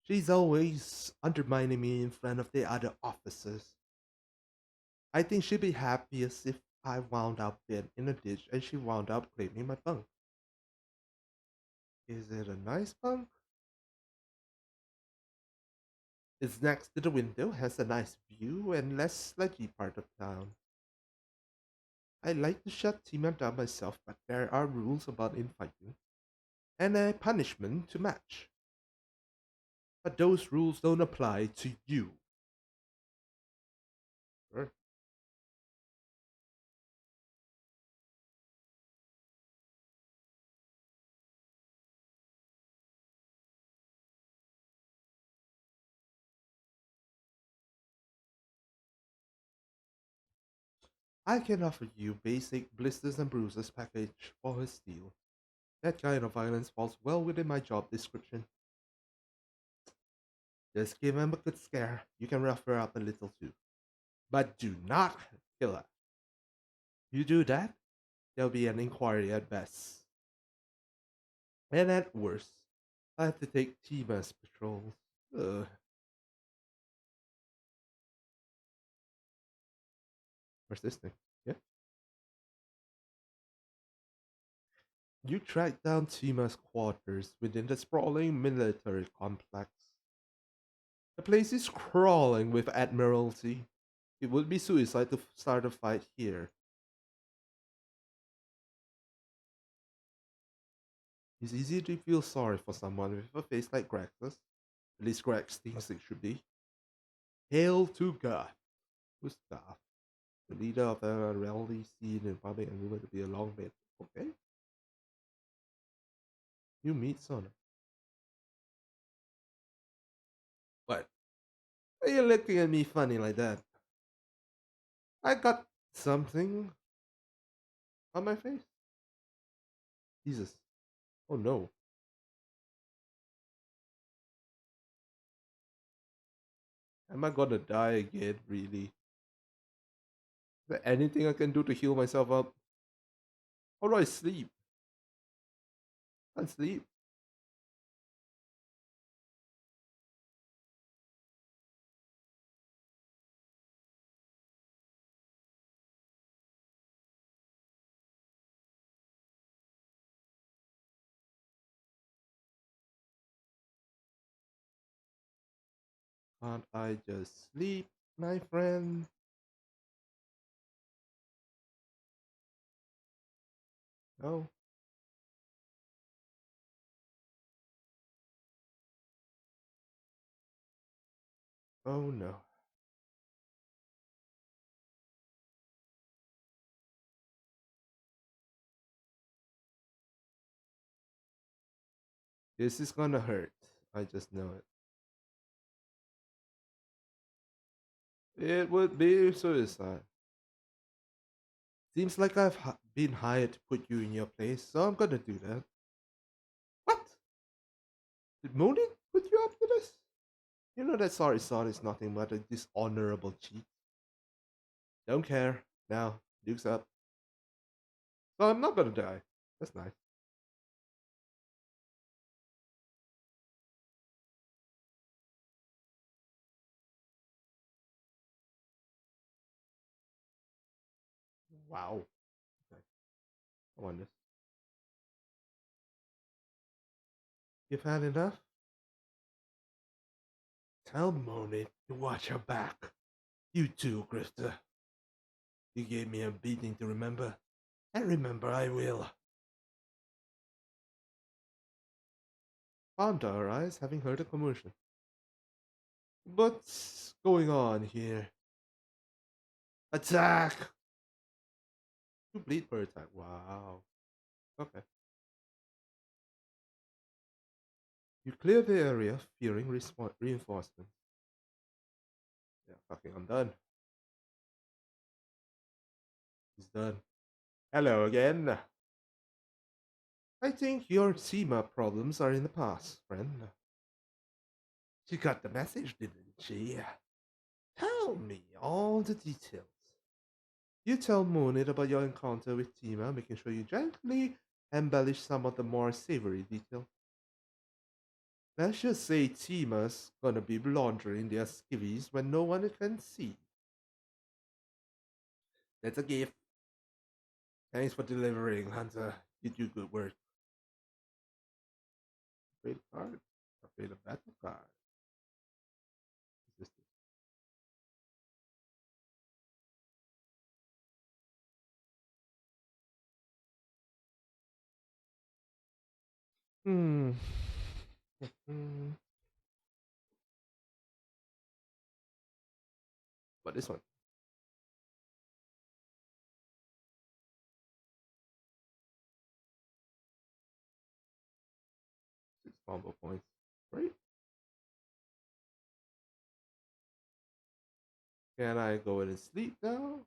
She's always undermining me in front of the other officers. I think she'd be happiest if I wound up dead in a ditch and she wound up claiming my bunk. Is it a nice bunk? It's next to the window, has a nice view, and less sludgy part of town. I like to shut Tima down myself, but there are rules about infighting, and a punishment to match. But those rules don't apply to you. Sure. I can offer you basic blisters and bruises package for his deal. That kind of violence falls well within my job description. Just give him a good scare. You can rough her up a little too. But do not kill her. You do that, there'll be an inquiry at best. And at worst, I have to take Tima's patrols. Ugh. Where's this thing? Yeah. You track down Tima's quarters within the sprawling military complex. The place is crawling with admiralty. It would be suicide to start a fight here. It's easy to feel sorry for someone with a face like Grex's. At least Grex thinks it should be. Hail to God. Who's God? The leader of the rally scene in public and rumored to be a long bit. Okay. You meet Sona. What? Why are you looking at me funny like that? I got something on my face. Jesus. Oh no. Am I gonna die again, really? Is there anything I can do to heal myself up? How do I sleep? Can't sleep. Can't I just sleep, my friend? No. Oh no. This is gonna hurt. I just know it. It would be suicide. Seems like I've been hired to put you in your place, so I'm gonna do that. What? Did Monin put you up to this? You know that sorry son is nothing but a dishonorable cheat. Don't care. Now, Duke's up. So I'm not gonna die. That's nice. Wow. Okay. I want this. You've had enough? Tell Monin to watch her back. You too, Grifter. You gave me a beating to remember. And remember I will. Fonda arrives, having heard a commotion. What's going on here? Attack! You bleed per attack. Wow. Okay. You clear the area, fearing reinforcements. Yeah, fucking, I'm done. He's done. Hello again. I think your Seema problems are in the past, friend. She got the message, didn't she? Tell me all the details. You tell Moonit about your encounter with Tima, making sure you gently embellish some of the more savory details. Let's just say Tima's gonna be laundering their skivvies when no one can see. That's a gift. Thanks for delivering, Hunter. You do good work. Trade a card. Trade a battle card. Is this- Hmm. Hmm. But this one, 6 combo points. Right? Can I go in and sleep now?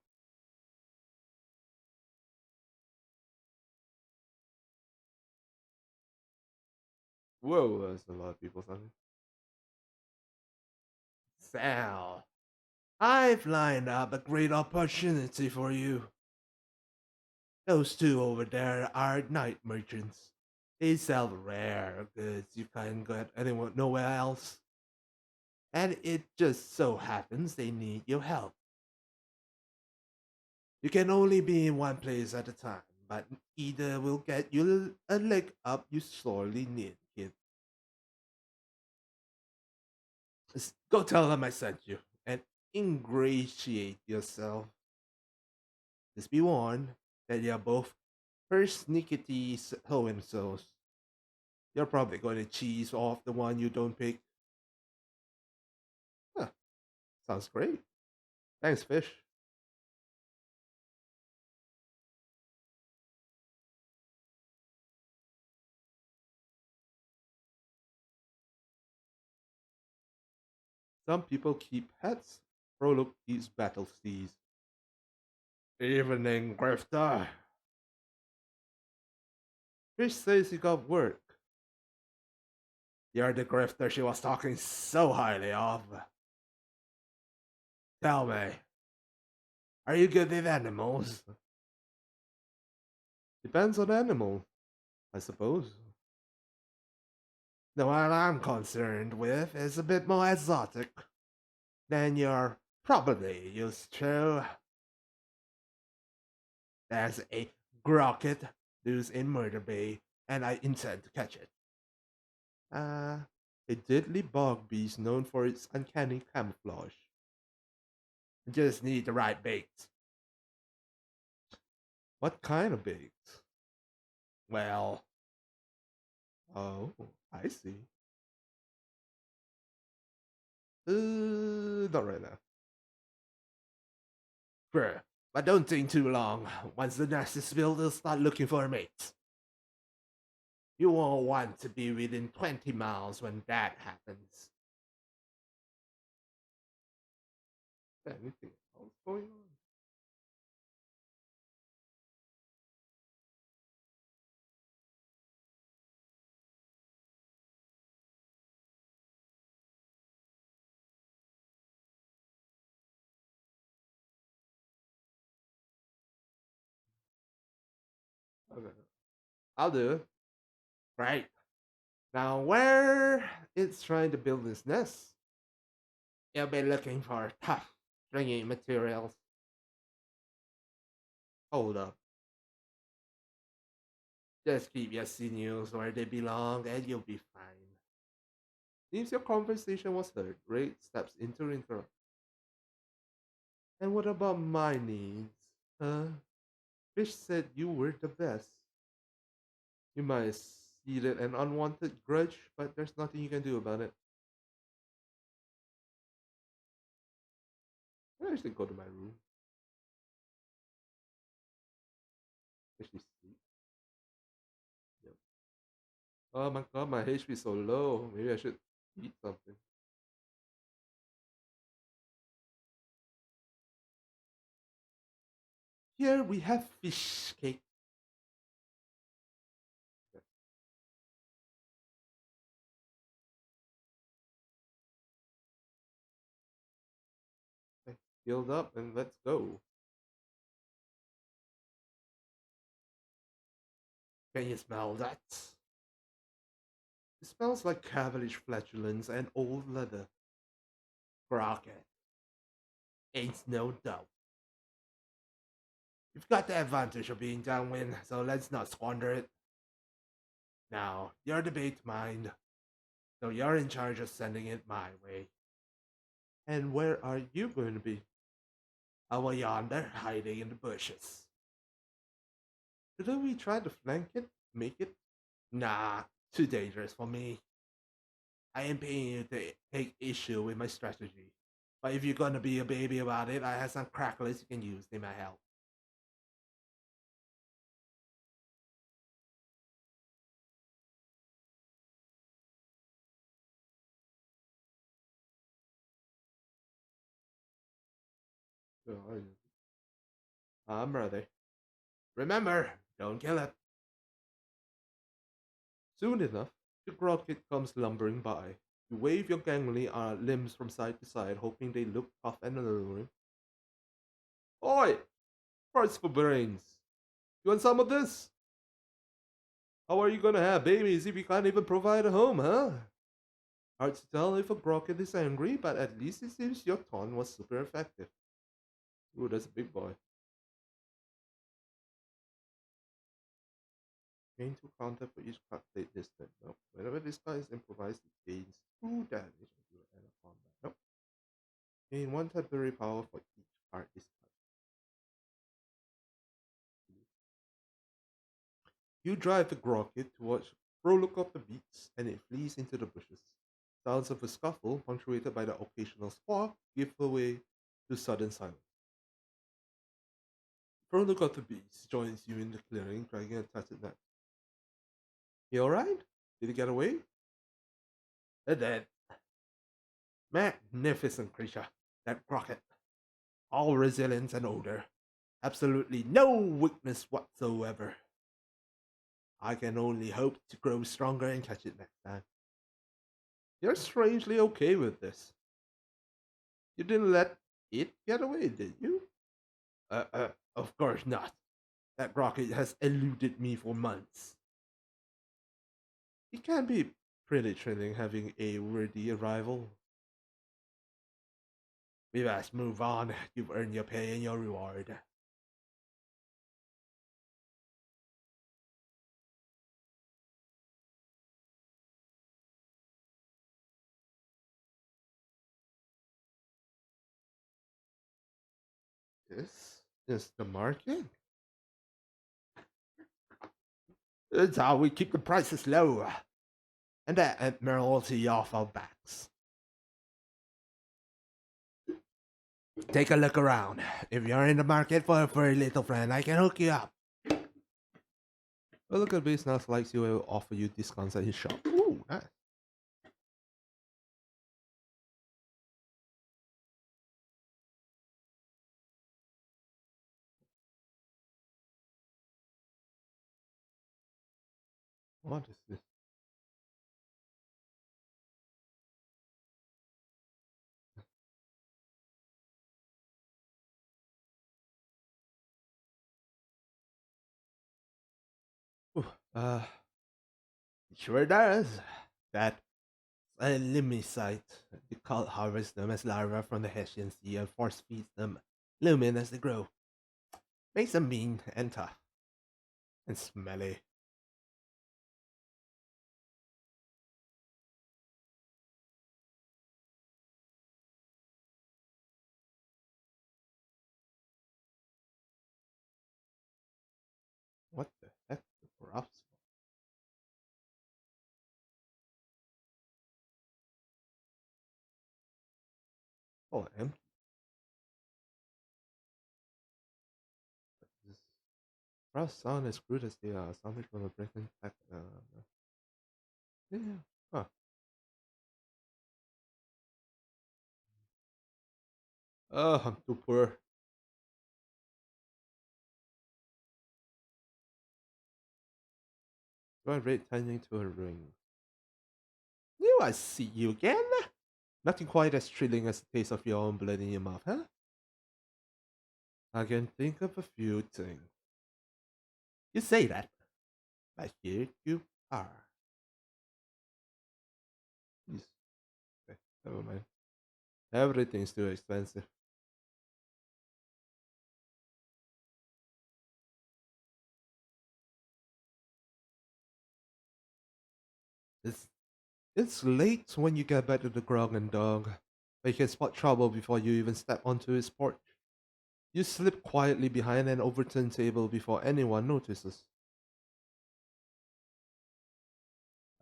Whoa, that's a lot of people talking. Sal, I've lined up a great opportunity for you. Those two over there are night merchants. They sell rare goods you can't get anyone nowhere else. And it just so happens they need your help. You can only be in one place at a time, but either will get you a leg up you sorely need, kid. Just go tell them I sent you and ingratiate yourself. Just be warned that you're both persnickety so and so's. You're probably going to cheese off the one you don't pick. Huh, sounds great. Thanks, fish. Some people keep pets. Prologue keeps battle steeds. Evening, Grifter. Fish says you got work. You're the grifter she was talking so highly of. Tell me, are you good with animals? Depends on the animal, I suppose. The one I'm concerned with is a bit more exotic than you're probably used to. There's a grocket loose in Murder Bay, and I intend to catch it. A deadly bog beast known for its uncanny camouflage. Just need the right bait. What kind of bait? Well, oh, I see. Not right now. Sure, but don't think too long. Once the nest is built, they'll start looking for a mate. You won't want to be within 20 miles when that happens. Anything else going on? Okay. I'll do it. Right. Now, where it's trying to build this nest, you'll be looking for tough, stringy materials. Hold up. Just keep your sinews where they belong and you'll be fine. Seems your conversation was heard. Ray steps into interrupt. And what about my needs? Huh? Fish said you were the best. You might have seeded an unwanted grudge, but there's nothing you can do about it. I actually go to my room. Actually sleep. Yep. Oh my god, my HP is so low. Maybe I should eat something. Here we have fish cake. Okay, healed up and let's go. Can you smell that? It smells like cabbage flatulence and old leather. Crockett, ain't no doubt. You've got the advantage of being downwind, so let's not squander it. Now, you're the bait mind, so you're in charge of sending it my way. And where are you going to be? Over yonder, hiding in the bushes. Shouldn't we try to flank it? Make it? Nah, too dangerous for me. I ain't paying you to take issue with my strategy. But if you're gonna be a baby about it, I have some cracklers you can use. They might help. I'm ready. Remember, don't kill it. Soon enough, the rocket comes lumbering by. You wave your gangly limbs from side to side, hoping they look tough and alluring. Oi! First for brains. You want some of this? How are you gonna have babies if you can't even provide a home, huh? Hard to tell if a rocket is angry, but at least it seems your taunt was super effective. Ooh, that's a big boy. Gain 2 counter for each card played this turn. Nope. Whenever this card is improvised, it gains 2 damage until the end of combat. Nope. Gain 1 temporary power for each card discarded. You drive the rocket towards Prologue of the Beats, and it flees into the bushes. Sounds of a scuffle, punctuated by the occasional squawk, give way to sudden silence. Prologue of the Beats joins you in the clearing, dragging a tattered net. You alright? Did he get away? They're dead. Magnificent creature, that rocket. All resilience and odor. Absolutely no weakness whatsoever. I can only hope to grow stronger and catch it next time. You're strangely okay with this. You didn't let it get away, did you? Of course not. That rocket has eluded me for months. It can be pretty thrilling having a worthy rival. We must move on. You've earned your pay and your reward. This is the market. That's how we keep the prices low. And that admiralty off our backs. Take a look around. If you're in the market for a furry little friend, I can hook you up. A local business likes you will offer you discounts at his shop. Ooh, nice. What is this? Ooh, sure does. That a limicite. The cult harvests them as larvae from the Hessian Sea and force feeds them lumen as they grow. Makes them mean and tough and smelly. What the heck? The corrupts. Oh, empty. Brass sound as crude as they are, sounded from a breaking tech. Yeah. Huh. Oh, I'm too poor. Do I rate tending to a ring? You, I see you again. Nothing quite as thrilling as the taste of your own blood in your mouth, huh? I can think of a few things. You say that, but here you are. Never mind. Everything's too expensive. It's it's late when you get back to the Grog and Dog, but you can spot trouble before you even step onto his porch. You slip quietly behind an overturned table before anyone notices.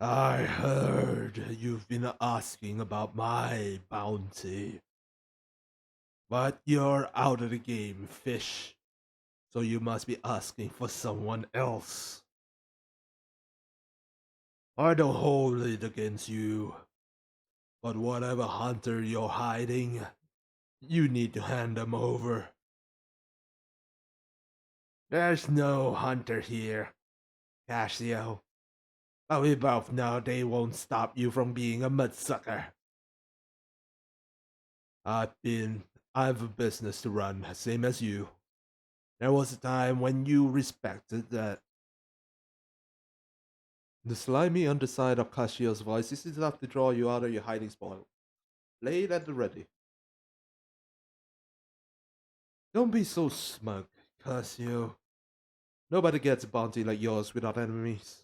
I heard you've been asking about my bounty, but you're out of the game, fish. So you must be asking for someone else. I don't hold it against you, but whatever hunter you're hiding, you need to hand them over. There's no hunter here, Cassio. But we both know they won't stop you from being a mudsucker. I've been I've a business to run, same as you. There was a time when you respected that. The slimy underside of Cassio's voice is enough to draw you out of your hiding spot. Blade at the ready. Don't be so smug, Cassio. Nobody gets a bounty like yours without enemies.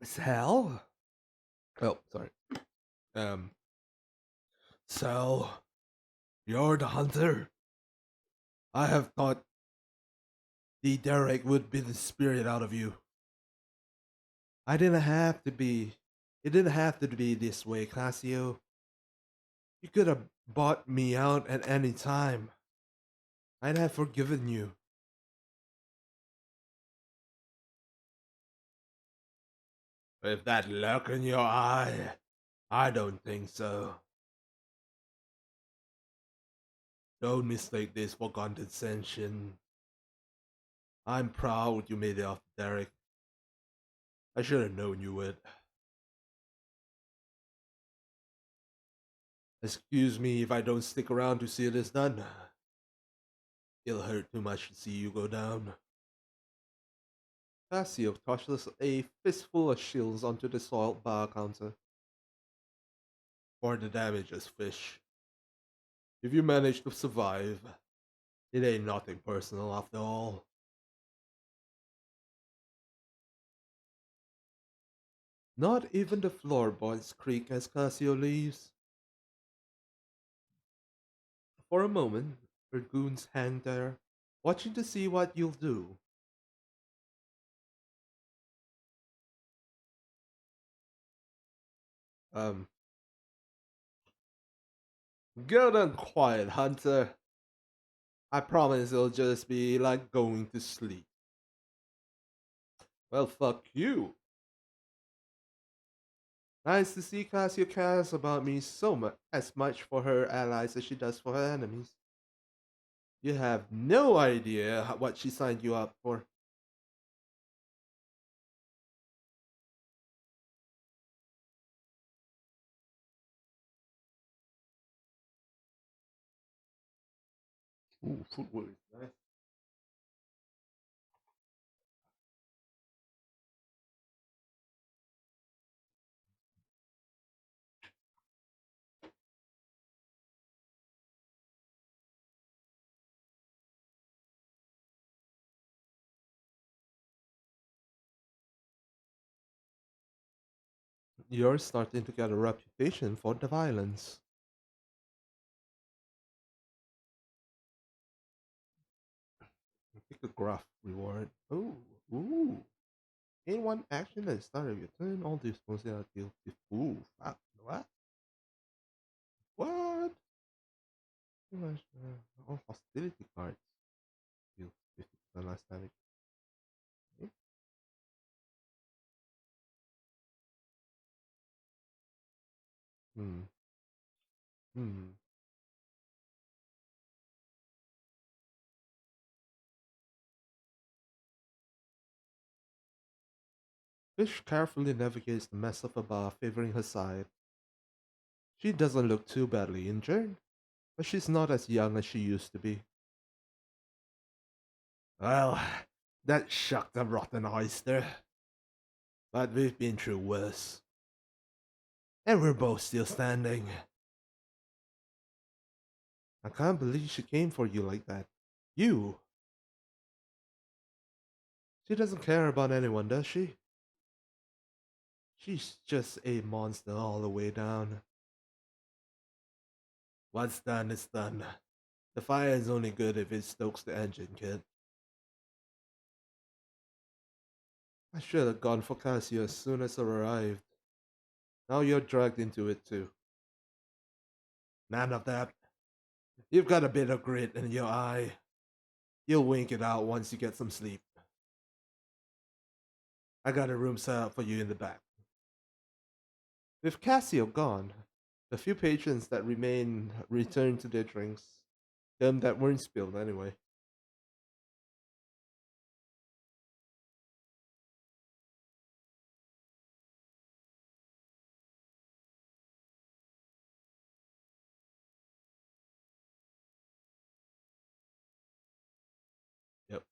Sal? Oh, sorry. Um, Sal, you're the hunter? I have thought the Derek would be the spirit out of you. I didn't have to be. It didn't have to be this way, Cassio. You could have bought me out at any time. I'd have forgiven you. With that look in your eye, I don't think so. Don't mistake this for condescension. I'm proud you made it off Derek. I should have known you would. Excuse me if I don't stick around to see this done. It'll hurt too much to see you go down. Cassio tosses a fistful of shields onto the soiled bar counter. For the damages, fish. If you manage to survive, it ain't nothing personal after all. Not even the floorboards creak as Cassio leaves. For a moment, her goons hang there, watching to see what you'll do. Um, Good and quiet, Hunter. I promise it'll just be like going to sleep. Well, fuck you. Nice to see Cassio cares about me so much, as much for her allies as she does for her enemies. You have no idea what she signed you up for. Ooh, footwork is nice. You're starting to get a reputation for the violence. Pick a graph reward. Ooh. In one action at the start of your turn, all these mostly are deal with. Ooh, fuck. What? What? Pretty much, all hostility cards deal 50% less damage. Okay. Hmm. Hmm. Fish carefully navigates the mess of a bar, favoring her side. She doesn't look too badly injured, but she's not as young as she used to be. Well, that shocked a rotten oyster. But we've been through worse. And we're both still standing. I can't believe she came for you like that. You! She doesn't care about anyone, does she? She's just a monster all the way down. What's done is done. The fire is only good if it stokes the engine, kid. I should have gone for Casio as soon as I arrived. Now you're dragged into it too. None of that. You've got a bit of grit in your eye. You'll wink it out once you get some sleep. I got a room set up for you in the back. With Cassio gone, the few patrons that remain return to their drinks. Them that weren't spilled anyway. Yep.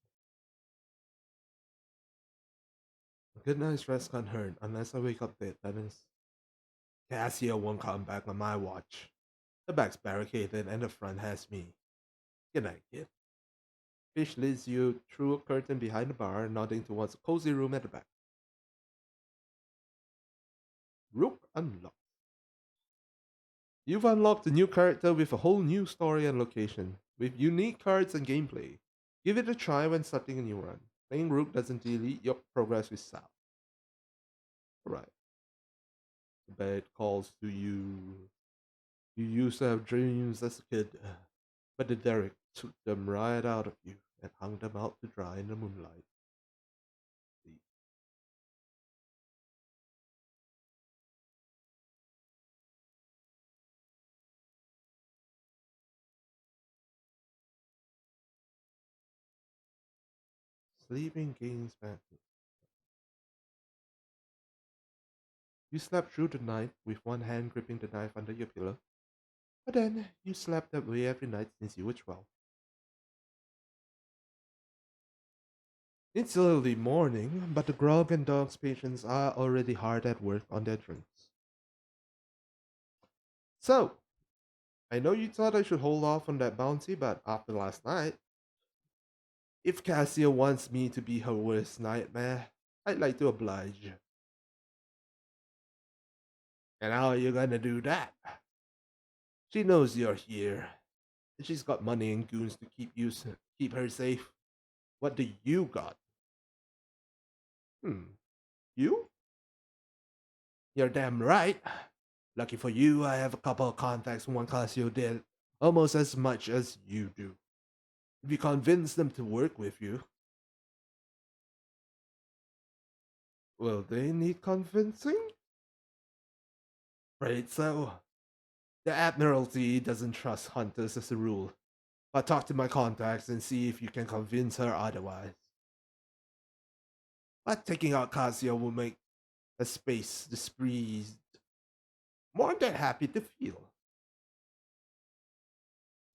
A good night's rest can't hurt unless I wake up dead, that is. Cassio won't come back on my watch. The back's barricaded and the front has me. Good night, kid. Fish leads you through a curtain behind the bar, nodding towards a cozy room at the back. Rook unlocked. You've unlocked a new character with a whole new story and location, with unique cards and gameplay. Give it a try when starting a new run. Playing Rook doesn't delete your progress with Sal. Alright. The bed calls to you. You used to have dreams as a kid, but the derrick took them right out of you and hung them out to dry in the moonlight. Sleeping gains back. You slept through the night with one hand gripping the knife under your pillow. But then you slept that way every night since you were 12. It's early morning, but the grog and dogs patients are already hard at work on their drinks. So, I know you thought I should hold off on that bounty, but after last night, if Cassia wants me to be her worst nightmare, I'd like to oblige. And how are you gonna do that? She knows you're here, and she's got money and goons to keep her safe. What do you got? You? You're damn right. Lucky for you, I have a couple of contacts in one Casio did almost as much as you do. If you convince them to work with you, will they need convincing? Right, so. The Admiralty doesn't trust hunters as a rule, but talk to my contacts and see if you can convince her otherwise. But taking out Casio will make a space displeased more than happy to feel.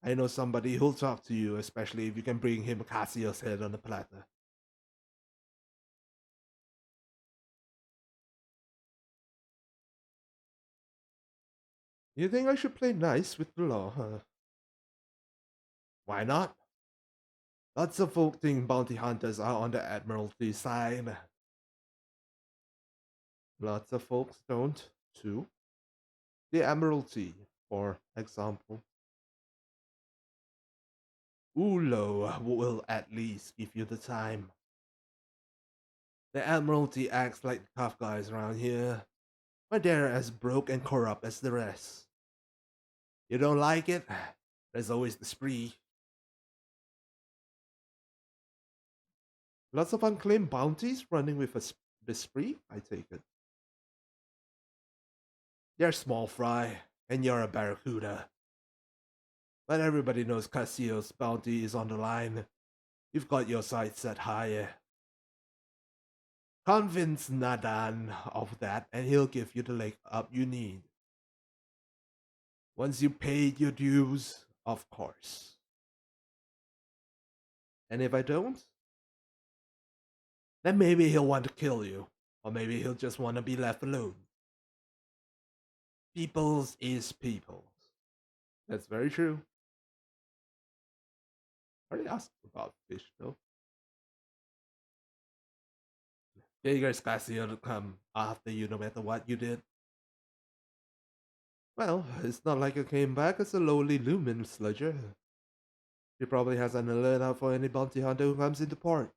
I know somebody who'll talk to you, especially if you can bring him Casio's head on a platter. You think I should play nice with the law, huh? Why not? Lots of folk think bounty hunters are on the Admiralty side. Lots of folks don't, too. The Admiralty, for example. Ulo will at least give you the time. The Admiralty acts like the tough guys around here, but they're as broke and corrupt as the rest. You don't like it? There's always the spree. Lots of unclaimed bounties running with the spree, I take it. They're small fry, and you're a barracuda. But everybody knows Casio's bounty is on the line. You've got your sights set higher. Convince Nadan of that, and he'll give you the leg up you need. Once you paid your dues, of course. And if I don't, then maybe he'll want to kill you. Or maybe he'll just want to be left alone. people's is people's. That's very true. I already asked about fish though. Figures Casio to come after you no matter what you did. Well, it's not like you came back as a lowly lumen sludger. He probably has an alert out for any bounty hunter who comes into port.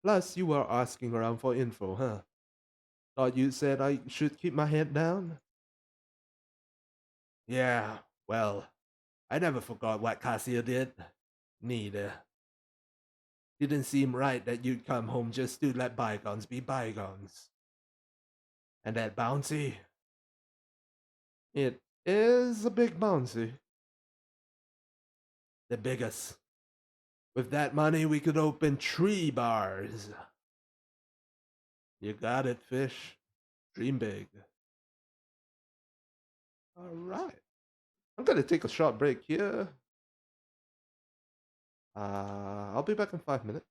Plus, you were asking around for info, huh? Thought you said I should keep my head down? Yeah, well, I never forgot what Casio did. Neither. Didn't seem right that you'd come home just to let bygones be bygones. And that bounty? It is a big bounty. The biggest. With that money, we could open 3 bars. You got it, fish. Dream big. All right. I'm gonna take a short break here. I'll be back in 5 minutes.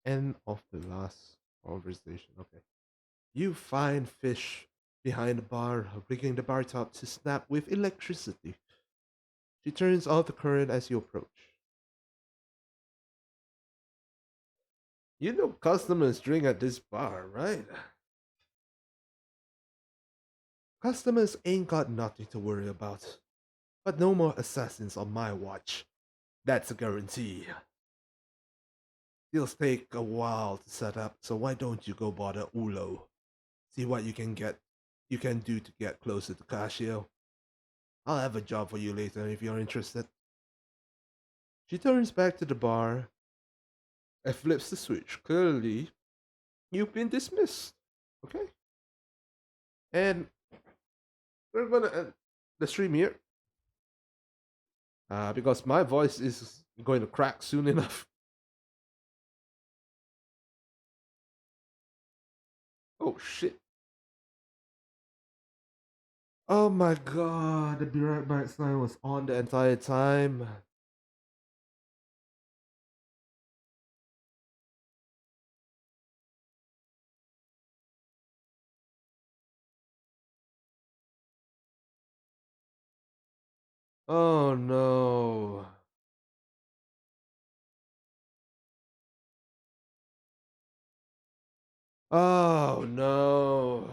End of the last conversation. Okay. You find fish behind the bar, rigging the bar top to snap with electricity. She turns off the current as you approach. You know customers drink at this bar, right? Customers ain't got nothing to worry about. But no more assassins on my watch. That's a guarantee. Deals take a while to set up, so why don't you go bother Ulo? See what you can do to get closer to Casio. I'll have a job for you later if you're interested. She turns back to the bar and flips the switch. Clearly, you've been dismissed. Okay? And we're gonna end the stream here. Because my voice is going to crack soon enough. Oh shit. Oh my god, the Be Right Back sign was on the entire time. Oh no. Oh no.